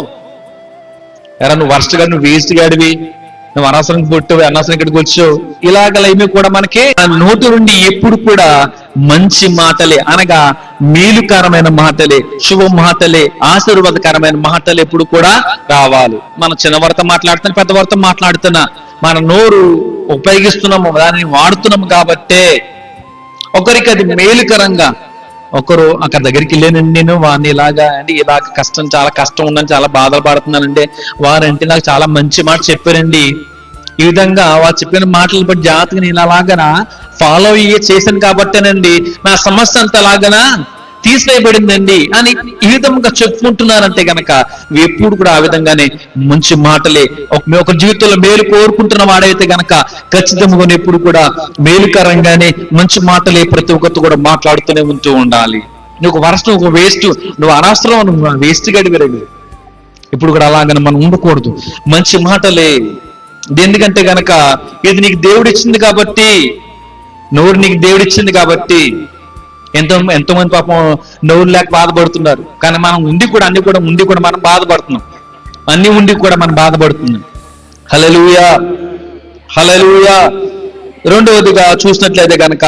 నువ్వు వర్స్ట్ గా, నువ్వు వేస్ట్ గాడివి, నువ్వు అనవసరం పుట్టు, అనవసరం ఇక్కడికి వచ్చావు, ఇలాగలేమి కూడా మనకి నోటి నుండి ఎప్పుడు కూడా మంచి మాటలే, అనగా మేలుకరమైన మాటలే, శుభ మాటలే, ఆశీర్వాదకరమైన మాటలు ఎప్పుడు కూడా రావాలి. మనం చిన్న వారితో మాట్లాడుతున్నా, పెద్ద వారితో మాట్లాడుతున్నా, మన నోరు ఉపయోగిస్తున్నాము, దాన్ని వాడుతున్నాము కాబట్టే ఒకరికి అది మేలుకరంగా. ఒకరు అక్కడ దగ్గరికి వెళ్ళానండి, నేను వాడిని ఇలాగా అండి, ఇలాగ చాలా కష్టం ఉందని చాలా బాధలు పడుతున్నానంటే వారంటే నాకు చాలా మంచి మాట చెప్పారండి. ఈ విధంగా వారు చెప్పిన మాటలు బట్టి జాగ్రత్తగా నేను అలాగనా ఫాలో అయ్యి చేశాను కాబట్టేనండి నా సమస్య అంత అలాగనా తీసివేయబడిందండి అని ఈ విధంగా చెప్పుకుంటున్నారంటే గనక ఎప్పుడు కూడా ఆ విధంగానే మంచి మాటలే. ఒక జీవితంలో మేలు కోరుకుంటున్న వాడైతే గనక ఖచ్చితంగా ఎప్పుడు కూడా మేలుకరంగానే మంచి మాటలే ప్రతి ఒక్కరితో కూడా మాట్లాడుతూనే ఉంటూ ఉండాలి. నువ్వు వరస్ట్, ఒక వేస్ట్, నువ్వు అనవసరం, నువ్వు వేస్ట్ గడివిరవి, ఇప్పుడు కూడా అలాగనే మనం ఉండకూడదు. మంచి మాటలే. ఎందుకంటే గనక ఇది నీకు దేవుడు ఇచ్చింది కాబట్టి, నోరు నీకు దేవుడు ఇచ్చింది కాబట్టి. ఎంతో మంది పాపం నోరు లేక బాధపడుతున్నారు, కానీ మనం ఉండి కూడా అన్ని కూడా ఉండి కూడా మనం బాధపడుతున్నాం, అన్ని ఉండి కూడా మనం బాధపడుతున్నాం. హల్లెలూయా, హల్లెలూయా. రెండవదిగా చూసినట్లయితే కనుక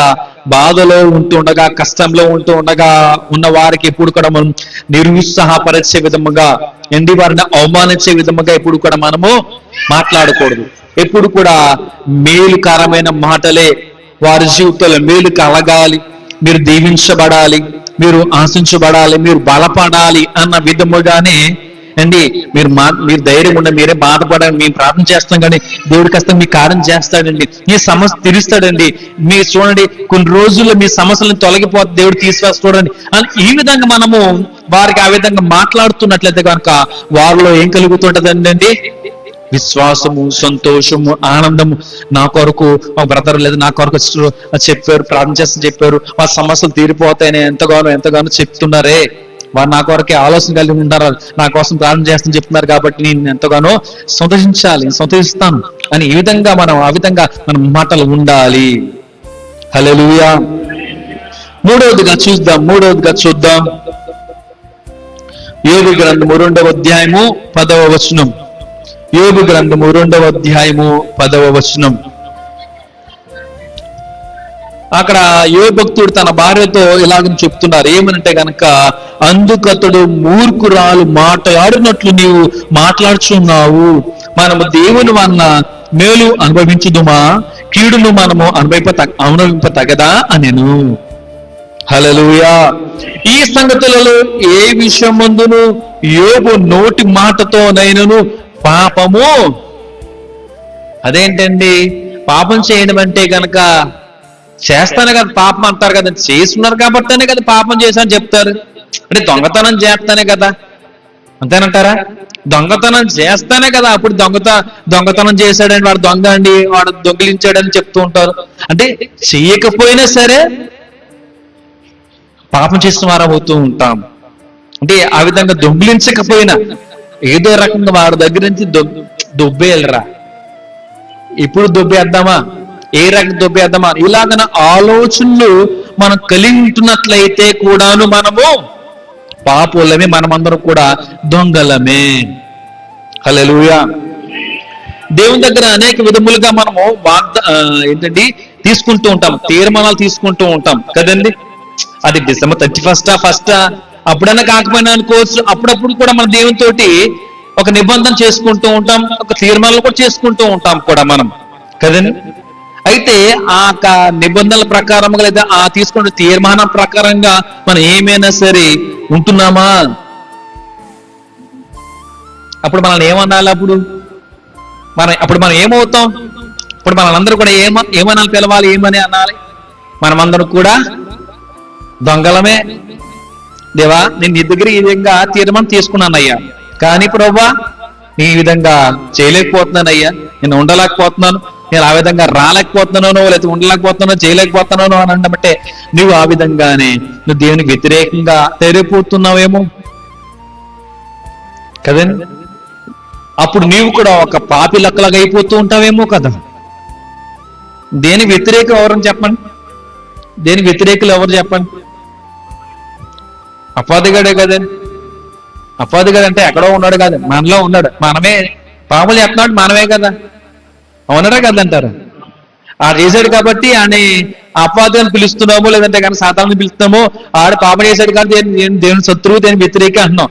బాధలో ఉంటూ ఉండగా, కష్టంలో ఉంటూ ఉండగా ఉన్న వారికి ఎప్పుడు కూడా మనం నిరుత్సాహపరిచే విధముగా, వారిని అవమానించే విధముగా ఎప్పుడు కూడా మనము మాట్లాడకూడదు. ఎప్పుడు కూడా మేలుకరమైన మాటలే వారి జీవితంలో మేలు కలగాలి, మీరు దీవించబడాలి, మీరు ఆశించబడాలి, మీరు బలపడాలి అన్న విధముగానే మీరు ధైర్యం ఉండండి, మీరే బాధపడండి, మేము ప్రార్థన చేస్తాం కానీ దేవుడి కష్టం మీ కార్యం చేస్తాడండి, మీ సమస్య తీరుస్తాడండి, మీరు చూడండి కొన్ని రోజుల్లో మీ సమస్యలను తొలగిపోతే దేవుడు తీసివేస్తాడండి అని ఈ విధంగా మనము వారికి ఆ విధంగా మాట్లాడుతున్నట్లయితే కనుక వారిలో ఏం కలుగుతుంటదండి? విశ్వాసము, సంతోషము, ఆనందము. నా కొరకు మా బ్రదర్ లేదు, నా కొరకు చెప్పారు, ప్రార్థన చేస్తూ చెప్పారు, మా సమస్యలు తీరిపోతాయని ఎంతగానో చెప్తున్నారే, వారు నా కొరకే ఆలోచన కలిగి ఉంటారు, నా కోసం ప్రార్థన చేస్తూ చెప్తున్నారు కాబట్టి నేను ఎంతగానో సంతోషిస్తాను అని ఈ విధంగా ఆ విధంగా మనం మాటలు ఉండాలి. హల్లెలూయా. మూడవదిగా చూద్దాం యోబు గ్రంథము 2వ అధ్యాయము 10వ వచనం. యోబు గ్రంథము 2వ అధ్యాయము 10వ వచనం. అక్కడ యోబు భక్తుడు తన భార్యతో ఇలాగని చెప్తున్నారు, ఏమనంటే గనక, అందుకతడు మూర్ఖురాలు మాట్లాడినట్లు నీవు మాట్లాడుచున్నావు, మనము దేవుని వలన మేలు అనుభవించుదుమా, కీడును మనము అనుభవింపతగదా అనెను. హల్లెలూయా. ఈ సంగతులలో ఏ విషయమందును యోబు నోటి మాటతోనైనను పాపము. అదేంటండి పాపం చేయడం అంటే గనక, చేస్తానే కదా పాపం అంటారు కదా, చేస్తున్నారు కాబట్టే కదా పాపం చేశాను చెప్తారు. అంటే దొంగతనం చేస్తానే కదా, అంతేనంటారా? దొంగతనం చేస్తానే కదా అప్పుడు దొంగతనం చేశాడని వాడు దొంగ అండి, వాడు దొంగిలించాడని చెప్తూ ఉంటారు. అంటే చెయ్యకపోయినా సరే పాపం చేసిన వారు అవుతూ ఉంటాం. అంటే ఆ విధంగా దొంగిలించకపోయినా ఏదో రకంగా వాడి దగ్గర నుంచి దొబ్బేయాలరా, ఇప్పుడు దొబ్బేద్దామా, ఏ రకంగా దొబ్బేద్దామా, ఇలాగన ఆలోచనలు మనం కలిగి ఉంటున్నట్లయితే కూడాను మనము పాపులమే, మనమందరం కూడా దొంగలమే. హల్లెలూయా. దేవుని దగ్గర అనేక విధములుగా మనము తీసుకుంటూ ఉంటాం, తీర్మానాలు తీసుకుంటూ ఉంటాం కదండి. అది December 31 ఫస్ట్ అప్పుడైనా కాకపోయినా అనుకోవచ్చు. అప్పుడప్పుడు కూడా మన దేవునితోటి ఒక నిబంధన చేసుకుంటూ ఉంటాం, ఒక తీర్మానాలు కూడా చేసుకుంటూ ఉంటాం కూడా మనం కదండి. అయితే ఆ నిబంధనల ప్రకారంగా లేదా ఆ తీసుకున్న తీర్మానం ప్రకారంగా మనం ఏమైనా సరే ఉంటున్నామా? అప్పుడు మనల్ని ఏమనాలి? అప్పుడు మనం ఏమవుతాం? ఇప్పుడు మనందరూ కూడా ఏమనాలి? పిలవాలి, ఏమని అనాలి? మనమందరం కూడా దొంగలమే. దేవా, నేను నీ దగ్గర ఈ విధంగా తీర్మానం తీసుకున్నానయ్యా, కానీ ప్రభువా నీ విధంగా చేయలేకపోతున్నానయ్యా, నేను ఉండలేకపోతున్నాను, నేను ఆ విధంగా రాలేకపోతున్నాను, లేకపోతే ఉండలేకపోతున్నాను, చేయలేకపోతున్నాను అని అంటే నువ్వు ఆ విధంగానే నువ్వు దేవునికి వ్యతిరేకంగా తెరిపోతున్నావేమో కదండి. అప్పుడు నీవు కూడా ఒక పాపి లెక్కలాగా అయిపోతూ ఉంటావేమో కదా. దేని వ్యతిరేకం ఎవరని చెప్పండి? దేని వ్యతిరేకులు ఎవరు చెప్పండి? అపవాదిగాడే కదండి. అపవాదిగాడు అంటే ఎక్కడో ఉన్నాడు కాదు, మనలో ఉన్నాడు. మనమే పాపలు చేస్తున్నాడు, మనమే కదా. అవునరా కదంటారు? ఆడు చేశాడు కాబట్టి ఆయన అపవాదిని పిలుస్తున్నామో, లేదంటే కానీ సాతాన్ని పిలుస్తున్నామో, ఆడు పాపం చేశాడు కాబట్టి దేవుని శత్రువు, దేని వ్యతిరేక అంటున్నాం.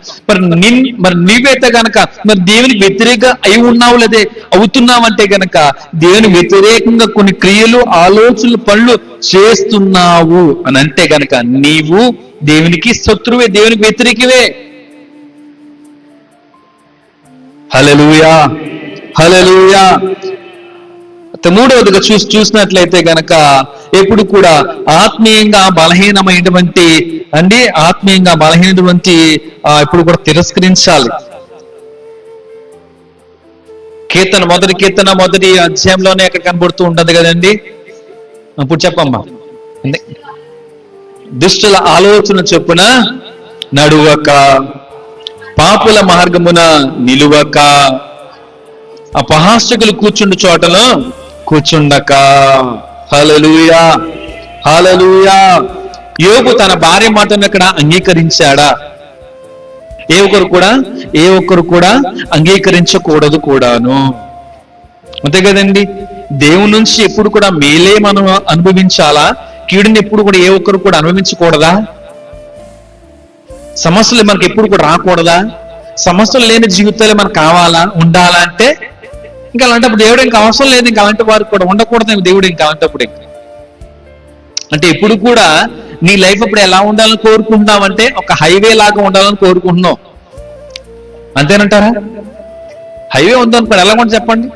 మరి నీవైతే గనక మరి దేవునికి వ్యతిరేక అయి ఉన్నావు లేదా అవుతున్నావంటే గనక దేవుని వ్యతిరేకంగా కొన్ని క్రియలు, ఆలోచనలు, పనులు చేస్తున్నావు అని అంటే గనక నీవు దేవునికి శత్రువే, దేవునికి వ్యతిరేకవే. హల్లెలూయా, హల్లెలూయా. మూడవదిగా చూసినట్లయితే గనక ఎప్పుడు కూడా ఆత్మీయంగా బలహీనమైనటువంటి ఎప్పుడు కూడా తిరస్కరించాలి. మొదటి కీర్తన మొదటి అధ్యాయంలోనే ఎక్కడ కనబడుతూ ఉంటది కదండి. అప్పుడు చెప్పమ్మా. దుష్టుల ఆలోచన చొప్పున నడువక, పాపుల మార్గమున నిలువక, అపహాస్యకులు కూర్చుండు చోటలో కూర్చుండక. హల్లెలూయా, హల్లెలూయా. యోబు తన భార్య మాటను ఇక్కడ అంగీకరించాడా? ఏ ఒక్కరు కూడా అంగీకరించకూడదు కూడాను. అంతే కదండి. దేవుని నుంచి ఎప్పుడు కూడా మేలే మనం అనుభవించాలా? కీడుని ఎప్పుడు కూడా ఏ ఒక్కరు కూడా అనుభవించకూడదా? సమస్యలు మనకి ఎప్పుడు కూడా రాకూడదా? సమస్యలు లేని జీవితాలు మనకు కావాలా, ఉండాలా? అంటే ఇంకా అలాంటప్పుడు దేవుడు ఇంకా అవసరం లేదు, ఇంకా అలాంటి వారు కూడా ఉండకూడదు దేవుడు ఇంకా అలాంటప్పుడు. అంటే ఎప్పుడు కూడా నీ లైఫ్ అప్పుడు ఎలా ఉండాలని కోరుకుంటున్నావంటే ఒక హైవే లాగా ఉండాలని కోరుకుంటున్నావు, అంతేనంటారా? హైవే ఉందనుకోండి, ఎలా ఉంటుంది చెప్పండి?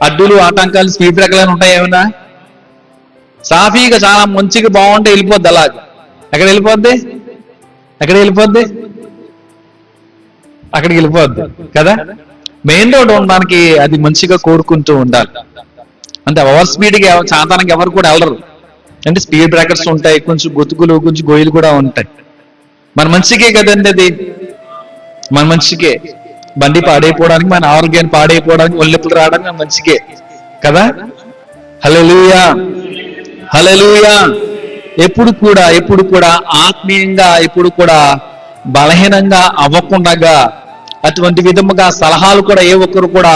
అడ్డులు, ఆటంకాలు, స్పీడ్ బ్రేకర్లు ఉంటాయి ఏమైనా? సాఫీగా చాలా మంచిగా బాగుంటే వెళ్ళిపోద్ది. అలాగే ఎక్కడ వెళ్ళిపోద్ది? అక్కడికి వెళ్ళిపోద్ది కదా. మెయిన్ రోడ్ ఉండడానికి అది మంచిగా కోరుకుంటూ ఉండాలి. అంటే ఓవర్ స్పీడ్గా సాధారణంగా ఎవరు కూడా వెళ్ళరు. అంటే స్పీడ్ బ్రేకర్స్ ఉంటాయి, కొంచెం గొతుకులు, కొంచెం గొయ్యలు కూడా ఉంటాయి. మన మంచికే కదండి అది, మన మంచికే. బండి పాడైపోవడానికి, మన ఆరోగ్యాన్ని పాడైపోవడానికి, ఒళ్ళెప్పులు రావడానికి మన మంచికే కదా. హల్లెలూయా, హల్లెలూయా. ఎప్పుడు కూడా ఆత్మీయంగా ఎప్పుడు కూడా బలహీనంగా అవ్వకుండా, అటువంటి విధముగా సలహాలు కూడా ఏ ఒక్కరు కూడా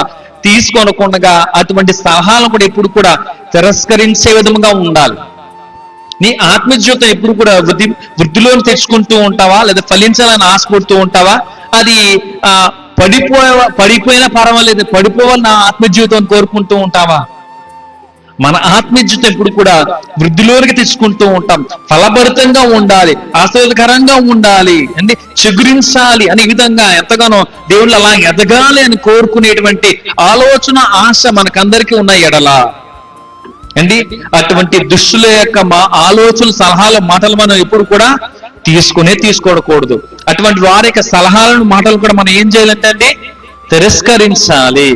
తీసుకోనకుండా, అటువంటి సలహాలను కూడా ఎప్పుడు కూడా తిరస్కరించే విధముగా ఉండాలి. నీ ఆత్మజీవితం ఎప్పుడు కూడా వృద్ధిలోకి తెచ్చుకుంటూ ఉంటావా, లేదా ఫలించాలని ఆశపడుతూ ఉంటావా? అది పడిపోయినా పర్వాలేదు, పడిపోవాలి నా ఆత్మజీవితం కోరుకుంటూ ఉంటావా? మన ఆత్మీయత ఎప్పుడు కూడా వృద్ధిలోనికి తెచ్చుకుంటూ ఉంటాం. ఫలభరితంగా ఉండాలి, ఆశీర్వాదకరంగా ఉండాలి, అంటే చిగురించాలి అనే విధంగా ఎంతగానో దేవుళ్ళు అలా ఎదగాలి అని కోరుకునేటువంటి ఆలోచన, ఆశ మనకందరికీ ఉన్న ఎడలా అండి అటువంటి దుష్టుల యొక్క ఆలోచనలు, సలహాలు, మాటలు మనం ఎప్పుడు కూడా తీసుకోకూడదు. అటువంటి వారి యొక్క సలహాలను, మాటలు కూడా మనం ఏం చేయాలంటే అండి తిరస్కరించాలి.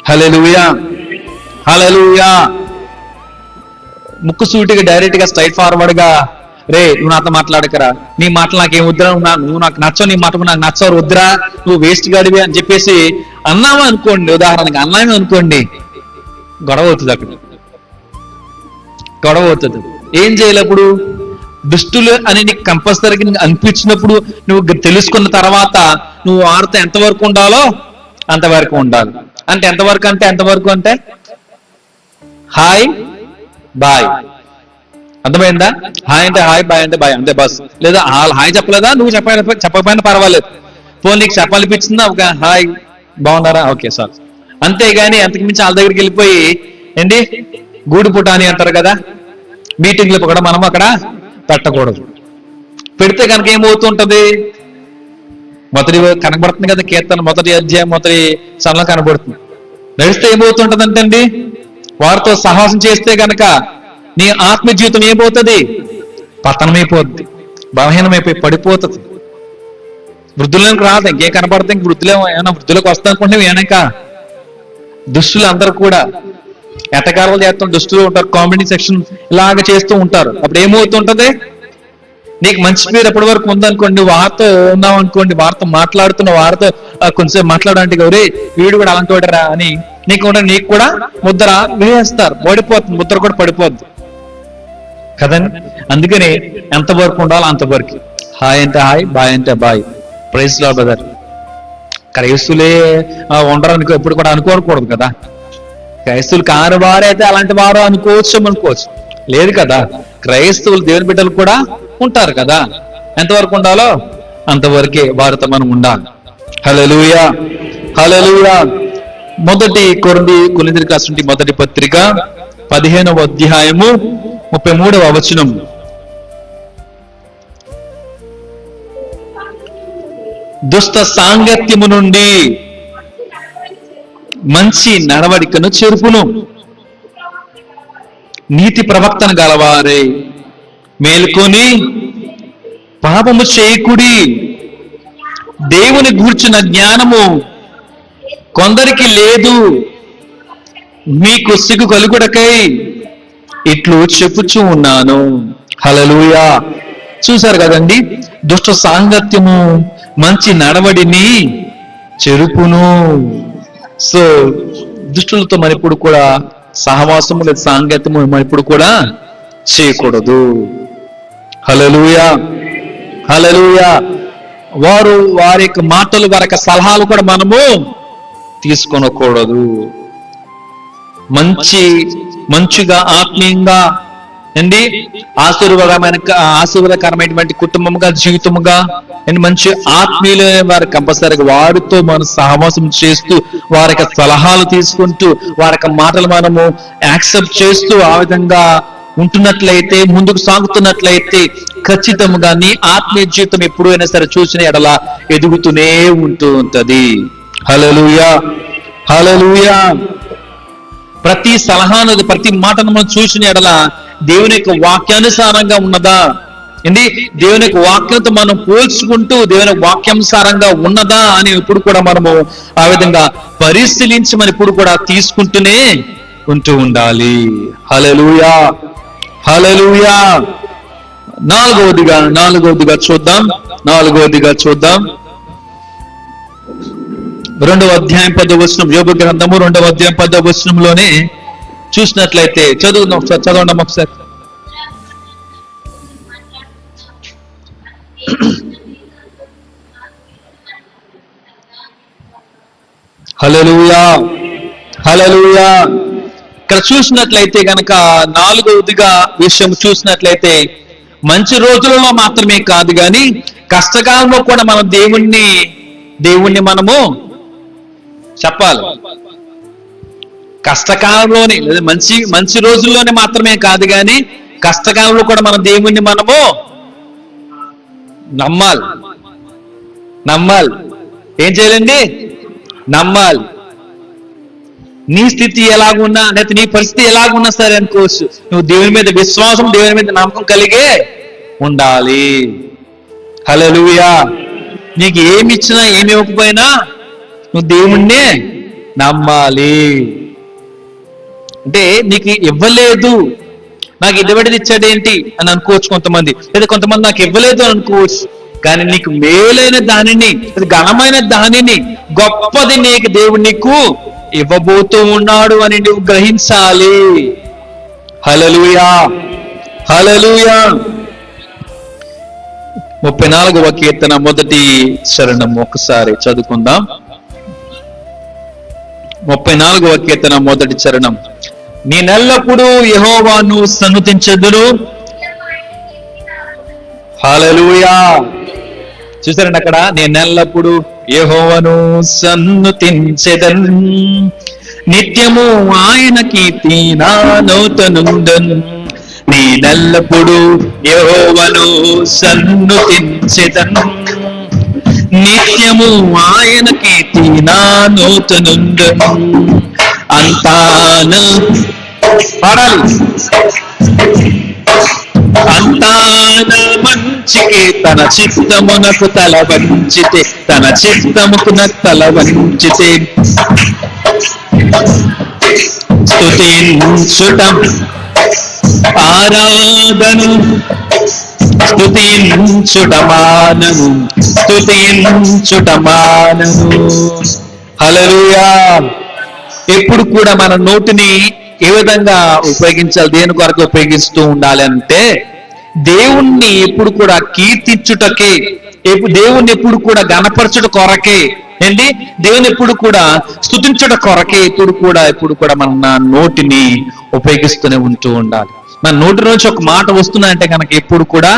హల్లెలూయా, హల్లెలూయా. ముక్కుసూటిగా డైరెక్ట్ గా స్ట్రైట్ ఫార్వర్డ్ గా, రే నువ్వు నాతో మాట్లాడకరా, నీ మాటలు నాకేం వద్దురా, నువ్వు నాకు నచ్చవు, నీ మాట నాకు నచ్చవు, వద్దురా, నువ్వు వేస్ట్ గాడివి అని చెప్పేసి అన్నాము అనుకోండి, ఉదాహరణకి అన్నామే అనుకోండి, గొడవ అవుతుంది. అక్కడ గొడవ అవుతుంది. ఏం చేయాలప్పుడు? దుష్టులు అని నీకు కంపల్సరీగా అనిపించినప్పుడు నువ్వు తెలుసుకున్న తర్వాత నువ్వు వారితో ఎంతవరకు ఉండాలో అంతవరకు ఉండాలి. అంటే ఎంతవరకు అంటే హాయ్ బాయ్, అర్థమైందా? హాయ్ అంటే హాయ్, బాయ్ అంటే బాయ్, అంతే బస్. లేదా హాయ్ చెప్పలేదా, నువ్వు చెప్పకపోయినా పర్వాలేదు, ఫోన్ నీకు చెప్పాలనిపించిందా? ఒక హాయ్ బాగున్నారా, ఓకే సార్, అంతేగాని అంతకు మించి వాళ్ళ దగ్గరికి వెళ్ళిపోయి ఏంటి గూడు పుటాని అంటారు కదా, మీటింగ్లు కూడా మనం అక్కడ పెట్టకూడదు. పెడితే కనుక ఏమవుతుంటది? మొదటి కనబడుతుంది కదా, కీర్తన మొదటి అధ్యాయం మొదటి చరణం కనబడుతుంది. నడిస్తే ఏమవుతుంటదంటే అండి, వారితో సహవాసం చేస్తే గనక నీ ఆత్మ జీవితం ఏమవుతుంది? పతనమైపోద్ది, బలహీనమైపోయి పడిపోతుంది. వృద్ధులకు రాదు, ఇంకేం కనపడుతుంది? ఇంక ఏమైనా వృద్ధులకు వస్తా అనుకుంటే వెనక దుష్టులు అందరూ కూడా ఎటకారాలు చేస్తూ దుష్టులు ఉంటారు, కామెడీ సెక్షన్ ఇలాగ చేస్తూ ఉంటారు. అప్పుడు ఏమవుతుంటది? నీకు మంచి పేరు ఎప్పటి వరకు ఉందనుకోండి, వారితో ఉన్నావు అనుకోండి, వారితో మాట్లాడుతున్న వారితో కొంచెం మాట్లాడంటే గౌరీ వీడు కూడా అలాంటి వాడరా అని నీకు కూడా ముద్ర వేస్తారు, పడిపోతుంది, ముద్ర కూడా పడిపోద్ది కదండి. అందుకని ఎంతవరకు ఉండాలో అంతవరకు. హాయ్ అంటే హాయ్, బాయ్ అంటే బాయ్. Praise lord brother. క్రైస్తులే ఉండరనుకో ఎప్పుడు కూడా అనుకోకూడదు కదా. క్రైస్తువులు కాని వారైతే అలాంటి వారు అనుకోవచ్చు లేదు కదా. క్రైస్తవులు దేవుని బిడ్డలు కూడా ఉంటారు కదా. ఎంతవరకు ఉండాలో అంతవరకే వారితో మనం ఉండాలి. హల్లెలూయా, హల్లెలూయా. మొదటి కొరింథీయులకు రాసిన మొదటి పత్రిక 15వ అధ్యాయము 33వ వచనం. దుష్ట సాంగత్యము నుండి మంచి నడవడికను చెరుపును, నీతి ప్రవక్తన గలవారే మేలుకొని పాపము చేయకుడి. దేవుని గూర్చిన జ్ఞానము కొందరికి లేదు, మీకు సిగ్గు కలుగుడకై ఇట్లు చెప్పుచూ ఉన్నాను. హల్లెలూయా. చూశారు కదండి, దుష్ట సాంగత్యము మంచి నడవడిని చెరుపును. సో దుష్టులతో మన ఇప్పుడు కూడా సహవాసము లేదా సాంగత్యము మన ఇప్పుడు కూడా చేయకూడదు. హల్లెలూయా, హల్లెలూయా. వారి యొక్క మాటలు, వారి యొక్క సలహాలు కూడా మనము తీసుకొనకూడదు. మంచిగా ఆత్మీయంగా అండి ఆశీర్వాదకరమైనటువంటి కుటుంబముగా, జీవితముగా అండ్ మంచి ఆత్మీయులు వారి కంపల్సరీగా వారితో మనం సహవాసం చేస్తూ, వారి యొక్క సలహాలు తీసుకుంటూ, వారి యొక్క మాటలు మనము యాక్సెప్ట్ చేస్తూ ఆ విధంగా ఉంటున్నట్లయితే, ముందుకు సాగుతున్నట్లయితే ఖచ్చితంగా నీ ఆత్మీయ జీవితం ఎప్పుడు అయినా సరే చూసిన ఎడలా ఎదుగుతూనే ఉంటది. హల్లెలూయా, హల్లెలూయా. ప్రతి సలహాను, ప్రతి మాటను మనం చూసిన ఎడల దేవుని యొక్క వాక్యానుసారంగా ఉన్నదా ఏంటి, దేవుని యొక్క వాక్యంతో మనం పోల్చుకుంటూ దేవుని వాక్యానుసారంగా ఉన్నదా అని ఎప్పుడు కూడా మనము ఆ విధంగా పరిశీలించి మనం ఇప్పుడు కూడా తీసుకుంటూనే ఉంటూ ఉండాలి. హల్లెలూయా, హల్లెలూయా. నాలుగవదిగా చూద్దాం. 2వ అధ్యాయం 10వ వచనం, యోబు గ్రంథము 2వ అధ్యాయం 10వ వచనంలోనే చూసినట్లయితే చదవండి ఒకసారి. హల్లెలూయా, హల్లెలూయా. ఇక్కడ చూసినట్లయితే గనక 4వదిగా విషయం చూసినట్లయితే మంచి రోజులలో మాత్రమే కాదు కానీ కష్టకాలంలో కూడా మనం దేవుణ్ణి మనము చెప్పాలి. కష్టకాలంలోనే లేదా మంచి రోజుల్లోనే మాత్రమే కాదు కానీ కష్టకాలంలో కూడా మన దేవుణ్ణి మనము నమ్మాలి. ఏం చేయాలండి? నమ్మాలి. నీ స్థితి ఎలాగున్నా, లేకపోతే నీ పరిస్థితి ఎలాగున్నా సరే అనుకోవచ్చు, నువ్వు దేవుని మీద విశ్వాసం, దేవుని మీద నమ్మకం కలిగే ఉండాలి. హల్లెలూయా. నీకు ఏమి ఇచ్చినా ఏమి ఇవ్వకపోయినా నువ్వు దేవుణ్ణే నమ్మాలి. అంటే నీకు ఇవ్వలేదు, నాకు ఇవ్వబడిది ఇచ్చాడేంటి అని అనుకోవచ్చు కొంతమంది, లేదా కొంతమంది నాకు ఇవ్వలేదు అని అనుకోవచ్చు. కానీ నీకు మేలైన దానిని, ఘనమైన దానిని, గొప్పది నీకు దేవుడు నీకు ఇవ్వబోతూ ఉన్నాడు అని నువ్వు గ్రహించాలి. హల్లెలూయా, హల్లెలూయా. 34వ కీర్తన మొదటి చరణం ఒకసారి చదువుకుందాం. 34వ కీర్తన మొదటి చరణం. నేనెల్లప్పుడూ యెహోవాను సన్నుతించెదను. హల్లెలూయా. చూసారండి అక్కడ, నేను ఎల్లప్పుడు యెహోవాను సన్నుతించెదన్, నిత్యము ఆయన కీర్తి నా నోటనుండన్. నేనెల్లప్పుడు యెహోవాను సన్నుతించెదన్, నిత్యము ఆయన కీర్తి నా నోటనుండన్. అంతాన పాడాలి. అంతాన మంచికి తన చిత్తమునకు తల వంచితే, తన చిత్తముకు తల వంచితే స్తుతించుటం ఆరాధను, స్తుతించుటమానను, స్తుతించుటమానను. హల్లెలూయా. ఎప్పుడు కూడా మన నోటిని ఏ విధంగా ఉపయోగించాలి, దేని కొరకు ఉపయోగిస్తూ ఉండాలి అంటే, దేవుణ్ణి ఎప్పుడు కూడా కీర్తించుటకే, దేవుణ్ణి ఎప్పుడు కూడా గణపరచుట కొరకే ఏంటి, దేవుని ఎప్పుడు కూడా స్తుతించుట కొరకే ఎప్పుడు కూడా మన నోటిని ఉపయోగిస్తూనే ఉంటూ ఉండాలి. మన నోటి నుంచి ఒక మాట వస్తుందంటే కనుక ఎప్పుడు కూడా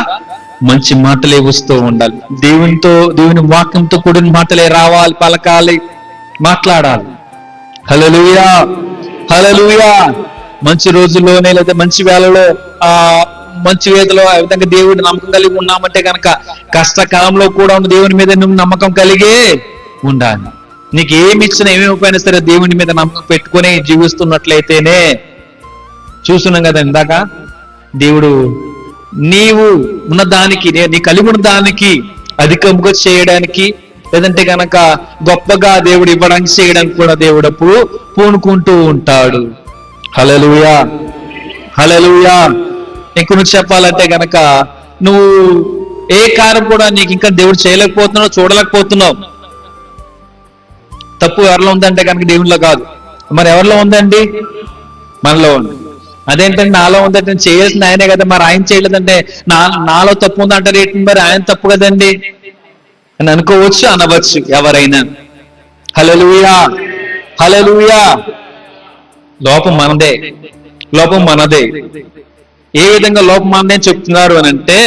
మంచి మాటలే వస్తూ ఉండాలి. దేవుని వాక్యంతో కూడిన మాటలే రావాలి, పలకాలి, మాట్లాడాలి. హల్లెలూయా, హల్లెలూయా. మంచి రోజుల్లోనే లేదా మంచి వేళలో మంచి వేదలో ఆ విధంగా దేవుడి నమ్మకం కలిగి ఉన్నామంటే కనుక కష్టకాలంలో కూడా ఉన్న దేవుని మీద నువ్వు నమ్మకం కలిగే ఉండాలి. నీకు ఏమి ఇచ్చినా ఏమేమి పోయినా సరే దేవుని మీద నమ్మకం పెట్టుకుని జీవిస్తున్నట్లయితేనే, చూస్తున్నాం కదా ఇందాక, దేవుడు నీవు ఉన్నదానికి, నీ కలిగి ఉన్న దానికి అధికముగా చేయడానికి, లేదంటే కనుక గొప్పగా దేవుడు ఇవ్వడానికి చేయడానికి కూడా దేవుడు అప్పుడు పూనుకుంటూ ఉంటాడు. హల్లెలూయా, హల్లెలూయా. ఇంక నువ్వు చెప్పాలంటే కనుక నువ్వు ఏ కార్యం కూడా నీకు ఇంకా దేవుడు చేయలేకపోతున్నావు, చూడలేకపోతున్నావు. తప్పు ఎవరిలో ఉందంటే కనుక దేవునిలో కాదు, మరి ఎవరిలో ఉందండి? మనలో ఉంది. అదేంటంటే నాలో ఉందంటే నేను చేయాల్సింది ఆయనే కదా, మరి ఆయన చేయలేదంటే నాలో తప్పు ఉందంటారు ఏంటి, మరి ఆయన తప్పు కదండి అని అనుకోవచ్చు, అనవచ్చు ఎవరైనా. హల్లెలూయా, హల్లెలూయా. లోపం మనదే, లోపం మనదే. ఏ విధంగా లోపం మనదే చెప్తున్నారు అని అంటే,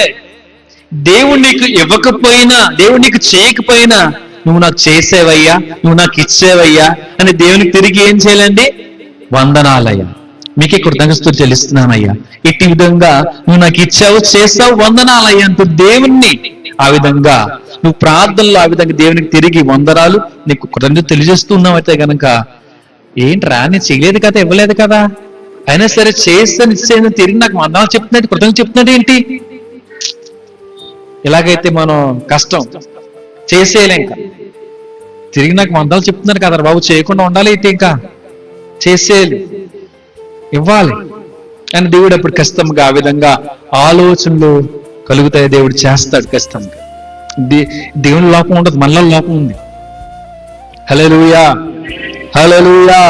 దేవుడు నీకు ఇవ్వకపోయినా, దేవుడు నీకు చేయకపోయినా, నువ్వు నాకు చేసేవయ్యా, నువ్వు నాకు ఇచ్చేవయ్యా అని దేవునికి తిరిగి ఏం చేయాలండి? వందనాలయ్యా, మీకే కృతజ్ఞతలు చెల్లిస్తున్నానయ్యా, ఇట్టి విధంగా నువ్వు నాకు ఇచ్చావు, చేసావు, వందనాలయ్యా అంటూ దేవుణ్ణి ఆ విధంగా నువ్వు ప్రార్థనలో ఆ విధంగా దేవునికి తిరిగి వందనాలు, నీకు కృతజ్ఞతలు తెలియజేస్తున్నావు. అయితే కనుక ఏంట్రా నేను చేయలేదు కదా, ఇవ్వలేదు కదా, అయినా సరే చేస్తాను ఇచ్చేది తిరిగి నాకు వందనాలు చెప్తున్నాడు, కృతజ్ఞతలు చెప్తున్నాడు ఏంటి? ఇలాగైతే మనం కష్టం, చేసేయలే. ఇంకా తిరిగి నాకు వందలు చెప్తున్నారు కదా బాబు, చేయకుండా ఉండాలి ఏంటి, ఇంకా చేసేయాలి, ఇవ్వాలి అని దేవుడు అప్పుడు ఖచ్చితంగా ఆ విధంగా ఆలోచనలు కలుగుతాయి. దేవుడు చేస్తాడు ఖచ్చితంగా. దేవుని లోపం ఉండదు, మనలో లోపం ఉంది. హల్లెలూయా, హల్లెలూయా.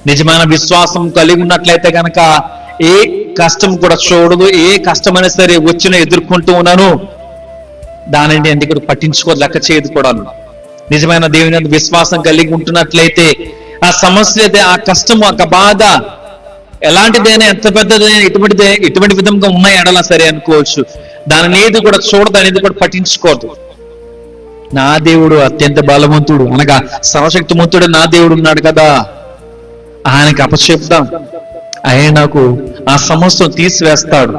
నిజమైన విశ్వాసం కలిగి ఉన్నట్లయితే కనుక ఏ కష్టం కూడా చూడదు, ఏ కష్టమైనా సరే వచ్చినా ఎదుర్కొంటూ ఉన్నాను దానిని అంటే ఇక్కడ పట్టించుకోదు, లెక్క చేయదు కూడా. నిజమైన దేవుని విశ్వాసం కలిగి ఉంటున్నట్లయితే ఆ సమస్య అయితే, ఆ కష్టము, ఆ బాధ ఎలాంటిదైనా, ఎంత పెద్దదైనా, ఎటువంటి విధంగా ఉన్నాయి ఎడలా సరే అనుకోవచ్చు, దానిని ఏది కూడా చూడదు, అనేది కూడా పట్టించుకోదు. నా దేవుడు అత్యంత బలవంతుడు అనగా సర్వశక్తిమంతుడు నా దేవుడు ఉన్నాడు కదా, ఆయనకి అపచెప్తాం, ఆయన నాకు ఆ సమస్యను తీసివేస్తాడు.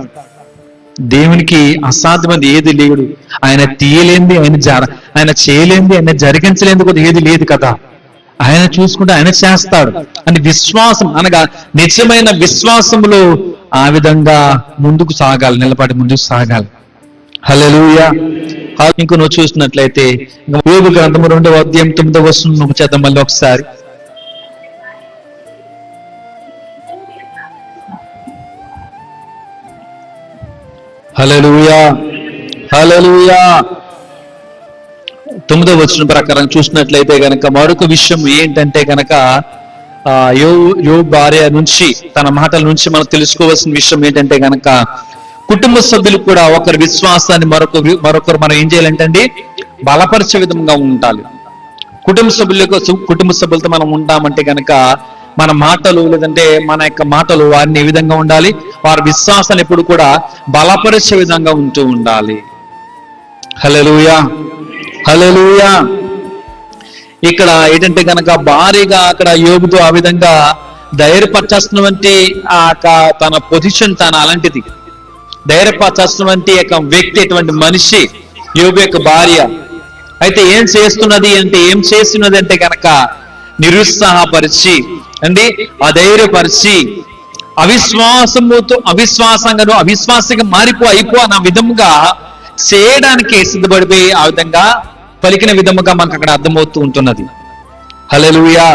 దేవునికి అసాధ్యమైనది ఏది లేదు, ఆయన తీయలేంది, ఆయన చేయలేంది, ఆయన జరిగించలేంది కూడా ఏది లేదు కదా. ఆయన చూసుకుంటే ఆయన చేస్తాడు అని విశ్వాసం అనగా నిజమైన విశ్వాసములో ఆ విధంగా ముందుకు సాగాలి, నిలబడి ముందుకు సాగాలి. హల్లెలూయా. ఇంకో నువ్వు చూసినట్లయితే యోబు గ్రంథము 2వ అధ్యాయం 9వ వచనం నువ్వు చేద్దాం మళ్ళీ ఒకసారి. హల్లెలూయా, హల్లెలూయా. 9వ వచనం ప్రకారం చూసినట్లయితే గనక మరొక విషయం ఏంటంటే గనక యోబు భార్య నుంచి, తన మాటల నుంచి మనం తెలుసుకోవాల్సిన విషయం ఏంటంటే గనక కుటుంబ సభ్యులు కూడా ఒకరి విశ్వాసాన్ని మరొకరు మనం ఏం చేయాలంటే బలపరిచే విధంగా ఉండాలి. కుటుంబ సభ్యులతో మనం ఉంటామంటే గనక మన మాటలు, లేదంటే మన యొక్క మాటలు వారిని ఏ విధంగా ఉండాలి, వారి విశ్వాసాన్ని ఎప్పుడు కూడా బలపరిచే విధంగా ఉంటూ ఉండాలి. హల్లెలూయా, హల్లెలూయా. ఇక్కడ ఏంటంటే కనుక భారీగా అక్కడ యోబుతో ఆ విధంగా ధైర్యపరచాల్సినటువంటి తన పొజిషన్ తన అలాంటిది. ధైర్యపరచాల్సినటువంటి యొక్క వ్యక్తి, అటువంటి మనిషి యోబు యొక్క భార్య. అయితే ఏం చేస్తున్నది అంటే, ఏం చేస్తున్నది అంటే కనుక నిరుత్సాహపరిచి అండి, అధైర్యపరిచి, అవిశ్వాసంగా అయిపో అన్న విధముగా చేయడానికి సిద్ధపడిపోయి ఆ విధంగా పలికిన విధముగా మనకు అక్కడ అర్థమవుతూ ఉంటున్నది. హల్లెలూయా.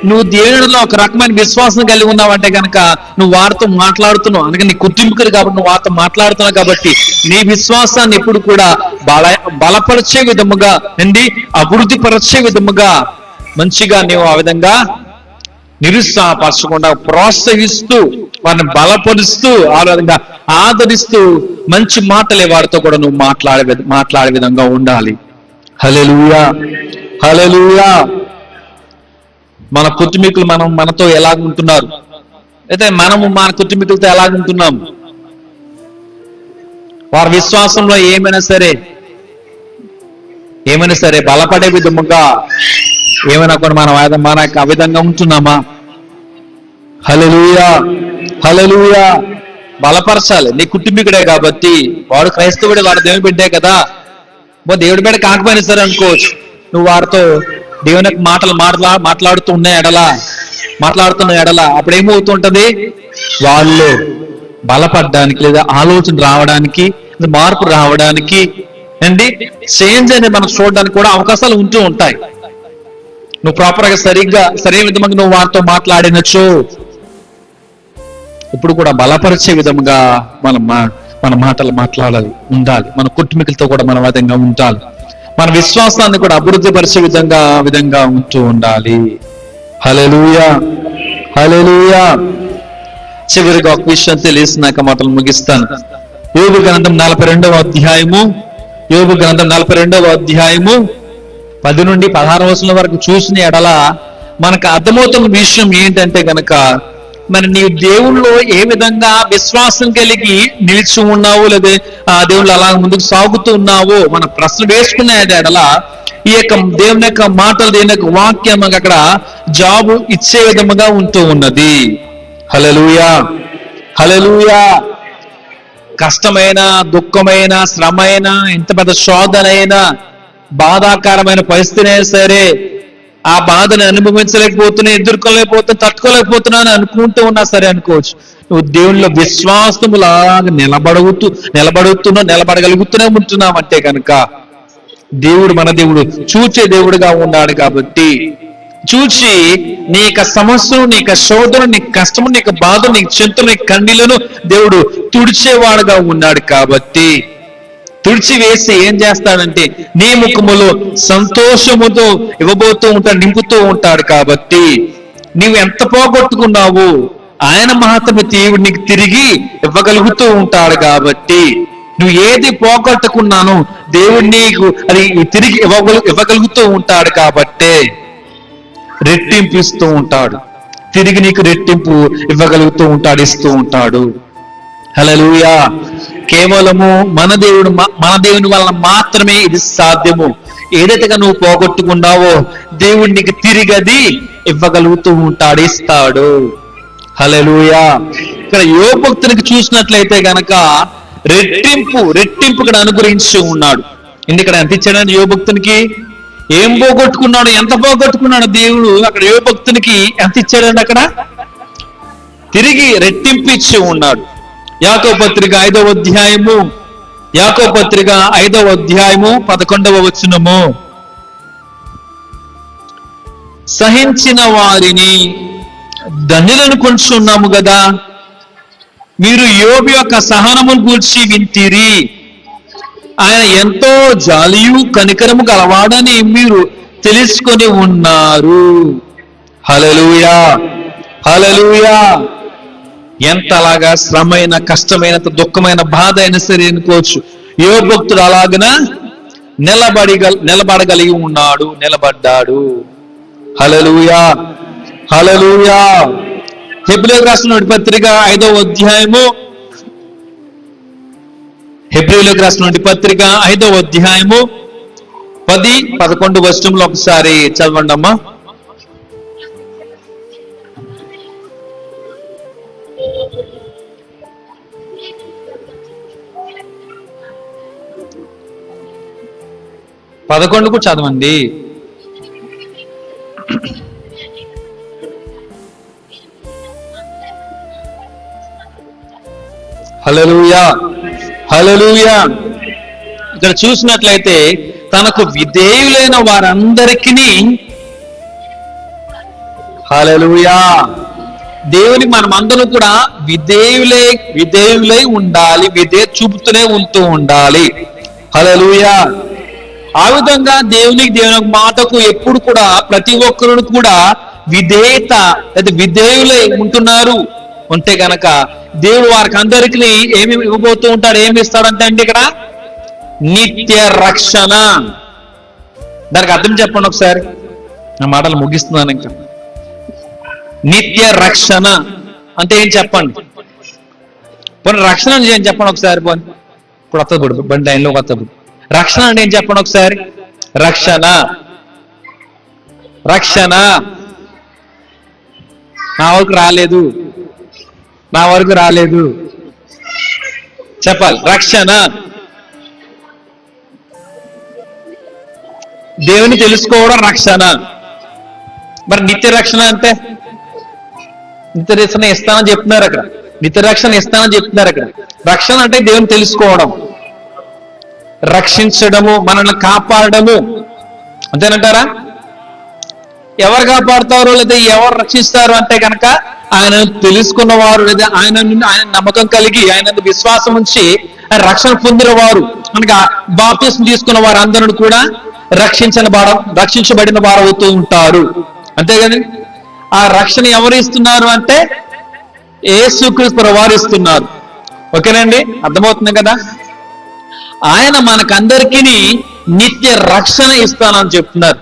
నువ్వు దేవునిలో ఒక రకమైన విశ్వాసం కలిగి ఉన్నావంటే కనుక నువ్వు వారితో మాట్లాడుతున్నావు, అందుకే నీ కుటుంబీకుడు కాబట్టి నువ్వు వారితో మాట్లాడుతున్నావు కాబట్టి నీ విశ్వాసాన్ని ఎప్పుడు కూడా బలపరిచే విధముగా అండి, అభివృద్ధి పరిచే విధముగా మంచిగా నీవు ఆ విధంగా నిరుత్సాహపరచకుండా ప్రోత్సహిస్తూ వారిని బలపరుస్తూ ఆ విధంగా ఆదరిస్తూ మంచి మాటలే వారితో కూడా నువ్వు మాట్లాడే విధంగా ఉండాలి. హల్లెలూయా, హల్లెలూయా. మన కుటుంబీకులు మనతో ఎలాగుంటున్నారు, అయితే మనము మన కుటుంబీకులతో ఎలాగుంటున్నాం, వారి విశ్వాసంలో ఏమైనా సరే బలపడే విధముగా ఏమైనా కూడా మన ఆ విధంగా ఉంటున్నామా? హల్లెలూయా, హల్లెలూయా. బలపరచాలి. నీ కుటుంబీకుడే కాబట్టి, వాడు క్రైస్తవుడే, వాడు దేవుని బిడ్డే కదా. దేవుడి బిడ్డ కాకపోయినా సరే అనుకోవచ్చు, నువ్వు వారితో దేవుని మాటలు మాట్లాడుతున్న ఎడల అప్పుడు ఏమవుతుంటది, వాళ్ళు బలపడడానికి లేదా ఆలోచన రావడానికి, మార్పు రావడానికి అండి, చేంజ్ అనేది మనం చూడడానికి కూడా అవకాశాలు ఉంటూ ఉంటాయి. నువ్వు ప్రాపర్గా సరైన విధంగా నువ్వు వారితో మాట్లాడినచ్చు ఇప్పుడు కూడా బలపరిచే విధముగా మన మాటలు ఉండాలి. మన కుటుంబీకులతో కూడా మన విధంగా ఉండాలి. మన విశ్వాసాన్ని కూడా అభివృద్ధి పరిచే విధంగా ఉంటూ ఉండాలి. హల్లెలూయా, హల్లెలూయా. చివరిగా ఒక విషయం తెలిసినాక మాటలు ముగిస్తాను. యోబు గ్రంథం 42వ అధ్యాయము 10 నుండి 16 వచనం వరకు చూసిన ఎడల మనకు అర్థమవుతున్న విషయం ఏంటంటే గనక, మరి నీవు దేవుళ్ళో ఏ విధంగా విశ్వాసం కలిగి నిలిచి ఉన్నావు, లేదా ఆ దేవుళ్ళు అలా ముందుకు సాగుతూ ఉన్నావో మన ప్రశ్న వేసుకునే ఎడల ఈ యొక్క దేవుని యొక్క మాటలు, దేవుని యొక్క వాక్యం అక్కడ జాబు ఇచ్చే విధముగా ఉంటూ ఉన్నది. హల్లెలూయా, హల్లెలూయా. కష్టమైన, దుఃఖమైన, శ్రమైన, ఎంత పెద్ద శోధనైనా, బాధాకరమైన పరిస్థితి అయినా సరే ఆ బాధను అనుభవించలేకపోతున్నా, ఎదుర్కోలేకపోతున్నా, తట్టుకోలేకపోతున్నాను అనుకుంటూ ఉన్నా సరే అనుకోవచ్చు, నువ్వు దేవునిలో విశ్వాసములాగా నిలబడగలుగుతూనే ఉంటున్నావంటే కనుక దేవుడు మన దేవుడు చూచే దేవుడుగా ఉన్నాడు కాబట్టి, చూచి నీ యొక్క సమస్యను, నీ యొక్క శోధన, నీ కష్టము, నీ యొక్క బాధ, నీ చింతలు, నీ కన్నీళ్లను దేవుడు తుడిచేవాడుగా ఉన్నాడు కాబట్టి తుడిచివేసి ఏం చేస్తాడంటే నీ ముఖములో సంతోషముతో ఇవ్వబోతూ ఉంటాడు, నింపుతూ ఉంటాడు. కాబట్టి నీవు ఎంత పోగొట్టుకున్నావు ఆయన మహత్తుని దేవుడు నీకు తిరిగి ఇవ్వగలుగుతూ ఉంటాడు. కాబట్టి నువ్వు ఏది పోగొట్టుకున్నానో దేవుడు నీకు అది తిరిగి ఇవ్వగలుగుతూ ఉంటాడు. కాబట్టే రెట్టింపు ఇస్తూ ఉంటాడు, తిరిగి నీకు రెట్టింపు ఇవ్వగలుగుతూ ఉంటాడు, ఇస్తూ ఉంటాడు. హల్లెలూయా. కేవలము మన దేవుని వలన మాత్రమే ఇది సాధ్యము. ఏదైతే నువ్వు పోగొట్టుకున్నావో దేవుడు నీకు తిరిగి అది ఇవ్వగలుగుతూ ఉంటాడు, ఇస్తాడు. హల్లెలూయా. ఇక్కడ యోబు భక్తునికి చూసినట్లయితే గనక రెట్టింపు ఇక్కడ అనుగ్రహించి ఉన్నాడు. ఎందుకంటే ఎంత ఇచ్చాడని యోబు భక్తునికి, ఏం పోగొట్టుకున్నాడు, ఎంత పోగొట్టుకున్నాడు దేవుడు అక్కడ యోబు భక్తునికి ఎంత ఇచ్చాడండి, అక్కడ తిరిగి రెట్టింపు ఇచ్చి ఉన్నాడు. యాకోబు పత్రిక 5వ అధ్యాయము 11వ వచనము, సహించిన వారిని ధన్యులను కొంచున్నాము కదా, మీరు యోబు యొక్క సహనమును గూర్చి వింటిరి, ఆయన ఎంతో జాలియు కనికరము గలవాడని మీరు తెలుసుకొని ఉన్నారు. హల్లెలూయా, హల్లెలూయా. ఎంతలాగా శ్రమైన, కష్టమైన, దుఃఖమైన, బాధ అయినా సరే అనుకోవచ్చు, యోబు భక్తుడు అలాగన నిలబడగలిగి ఉన్నాడు, నిలబడ్డాడు. హల్లెలూయా, హల్లెలూయా. హెబ్రీయులకు రాసిన పత్రిక 5వ అధ్యాయము హెబ్రీయులకు రాసినటువంటి పత్రిక 5వ అధ్యాయము 10, 11 వచనంలో ఒకసారి చదవండి అమ్మా. పదకొండుకు చదవండి. హల్లెలూయా, హల్లెలూయా. ఇక్కడ చూసినట్లయితే తనకు విధేయులైన వారందరికీ, హల్లెలూయా, దేవుని మనమందరం కూడా విధేయులై ఉండాలి, చూపుతూనే ఉంటూ ఉండాలి. హల్లెలూయా. ఆ విధంగా దేవుని మాటకు ఎప్పుడు కూడా ప్రతి ఒక్కరు కూడా విధేయత లేదా విధేయులై ఉంటున్నారు ఉంటే గనక దేవుడు వారికి అందరికీ ఏమి ఇవ్వబోతూ ఉంటాడు, ఏమి ఇస్తాడంటే అండి ఇక్కడ నిత్య రక్షణ. దానికి అర్థం చెప్పండి ఒకసారి, నా మాటలు ముగిస్తున్నాను. ఇంకా నిత్య రక్షణ అంటే ఏం చెప్పండి, పోనీ రక్షణ అంటే ఏం చెప్పండి ఒకసారి. పోనీ ఇప్పుడు వస్తుంది బండి లైన్లో వస్తుంది. రక్షణ అంటే ఏం చెప్పండి ఒకసారి. రక్షణ రక్షణ నా వరకు రాలేదు చెప్పాలి. రక్షణ దేవుని తెలుసుకోవడం రక్షణ. మరి నిత్య రక్షణ అంటే నిత్య రక్షణ ఇస్తానని చెప్తున్నారు అక్కడ. నిత్య రక్షణ ఇస్తానని చెప్తున్నారు అక్కడ. రక్షణ అంటే దేవుని తెలుసుకోవడం, రక్షించడము, మనల్ని కాపాడము, అంతేనంటారా? ఎవరు కాపాడుతారో లేదా ఎవరు రక్షిస్తారు అంటే కనుక ఆయన తెలుసుకున్నవారు లేదా ఆయన నమ్మకం కలిగి ఆయన విశ్వాసం ఉంచి ఆయన రక్షణ పొందిన వారు, అనగా బాప్తిస్మం తీసుకున్న వారు అందరూ కూడా రక్షించబడిన వారు అవుతూ ఉంటారు. అంతేగాని ఆ రక్షణ ఎవరు ఇస్తున్నారు అంటే యేసుక్రీస్తు వారు ఇస్తున్నారు. ఓకేనండి, అర్థమవుతుంది కదా. ఆయన మనకందరికీ నిత్య రక్షణ ఇస్తానని చెప్తున్నారు.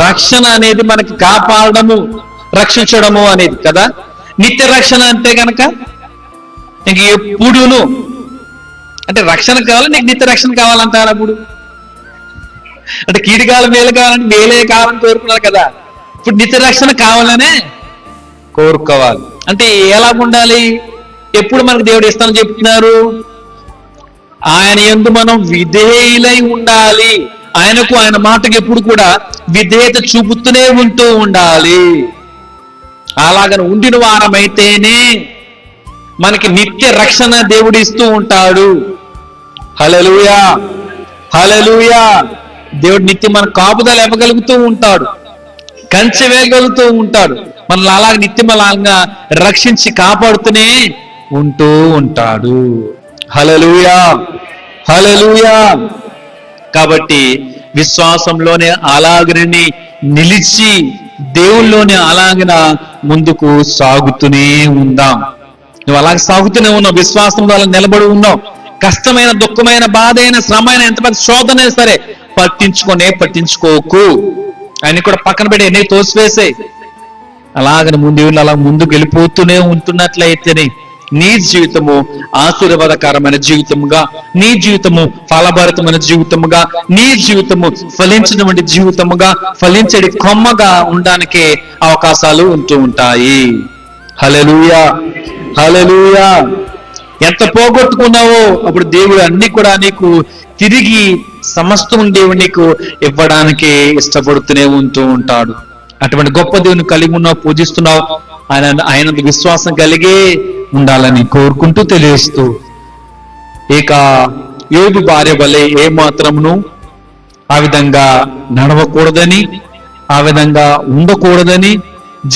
రక్షణ అనేది మనకి కాపాడము, రక్షించడము అనేది కదా. నిత్య రక్షణ అంటే కనుక నీకు ఎప్పుడును అంటే రక్షణ కావాలి, నీకు నిత్య రక్షణ కావాలంటారు. అప్పుడు అంటే కీడు కాలం మేలు కావాలంటే మేలే కావాలని కోరుకున్నారు కదా. ఇప్పుడు నిత్య రక్షణ కావాలనే కోరుకోవాలి. అంటే ఎలా ఉండాలి, ఎప్పుడు మనకు దేవుడు ఇస్తానని చెప్తున్నారు, ఆయన యందు మనం విధేయులై ఉండాలి. ఆయనకు ఆయన మాటకు ఎప్పుడు కూడా విధేయత చూపుతూనే ఉంటూ ఉండాలి. అలాగని ఉండిన వారమైతేనే మనకి నిత్య రక్షణ దేవుడు ఇస్తూ ఉంటాడు. హల్లెలూయా, హల్లెలూయా. దేవుడు నిత్యం మన కాపుదల ఇవ్వగలుగుతూ ఉంటాడు, కంచె వేయగలుగుతూ ఉంటాడు. మనల్ని అలాగ నిత్యం అలాగా రక్షించి కాపాడుతూనే ఉంటూ ఉంటాడు. హల్లెలూయా, హల్లెలూయా. కాబట్టి విశ్వాసంలోనే అలాగని నిలిచి దేవుల్లోనే అలాగన ముందుకు సాగుతూనే ఉందాం. నువ్వు అలాగ సాగుతూనే ఉన్నావు, విశ్వాసంలో అలా నిలబడి ఉన్నావు. కష్టమైన, దుఃఖమైన, బాధ అయిన, శ్రమ అయిన, ఎంత పెద్ద శోధన అయినా సరే పట్టించుకోకు. ఆయన కూడా పక్కన పెట్టి ఎన్ని తోసివేసే అలాగని ముందుకు వెళ్ళిపోతూనే ఉంటున్నట్లయితేనే నీ జీవితము ఆశీర్వాదకరమైన జీవితముగా, నీ జీవితము ఫలభరితమైన జీవితముగా, నీ జీవితము ఫలించినటువంటి జీవితముగా, ఫలించడి కొమ్మగా ఉండడానికే అవకాశాలు ఉంటూ ఉంటాయి. హల్లెలూయా, హల్లెలూయా. ఎంత పోగొట్టుకున్నావో అప్పుడు దేవుడు అన్ని కూడా నీకు తిరిగి సమస్తం దేవుడు నీకు ఇవ్వడానికి ఇష్టపడుతూనే ఉంటూ ఉంటాడు. అటువంటి గొప్ప దేవుని కలిగి ఉన్నావు, పూజిస్తున్నావు. ఆయన విశ్వాసం కలిగే ఉండాలని కోరుకుంటూ తెలియస్తూ, ఇక యోబు భార్య వలె ఏ మాత్రమును ఆ విధంగా నడవకూడదని, ఆ విధంగా ఉండకూడదని,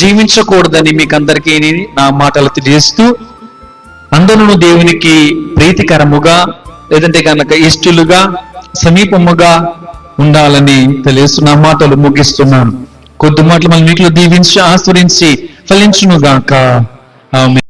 జీవించకూడదని మీకందరికీ నా మాటలు తెలియస్తూ, అందరూ దేవునికి ప్రీతికరముగా లేదంటే కనుక ఇష్టలుగా సమీపముగా ఉండాలని తెలియస్తున్న మాటలు ముగిస్తున్నాను. కొద్ది మాటలు మన నీటిలో దీవించి ఆస్వాదించి ఫలించును గాక. ఆమేన్.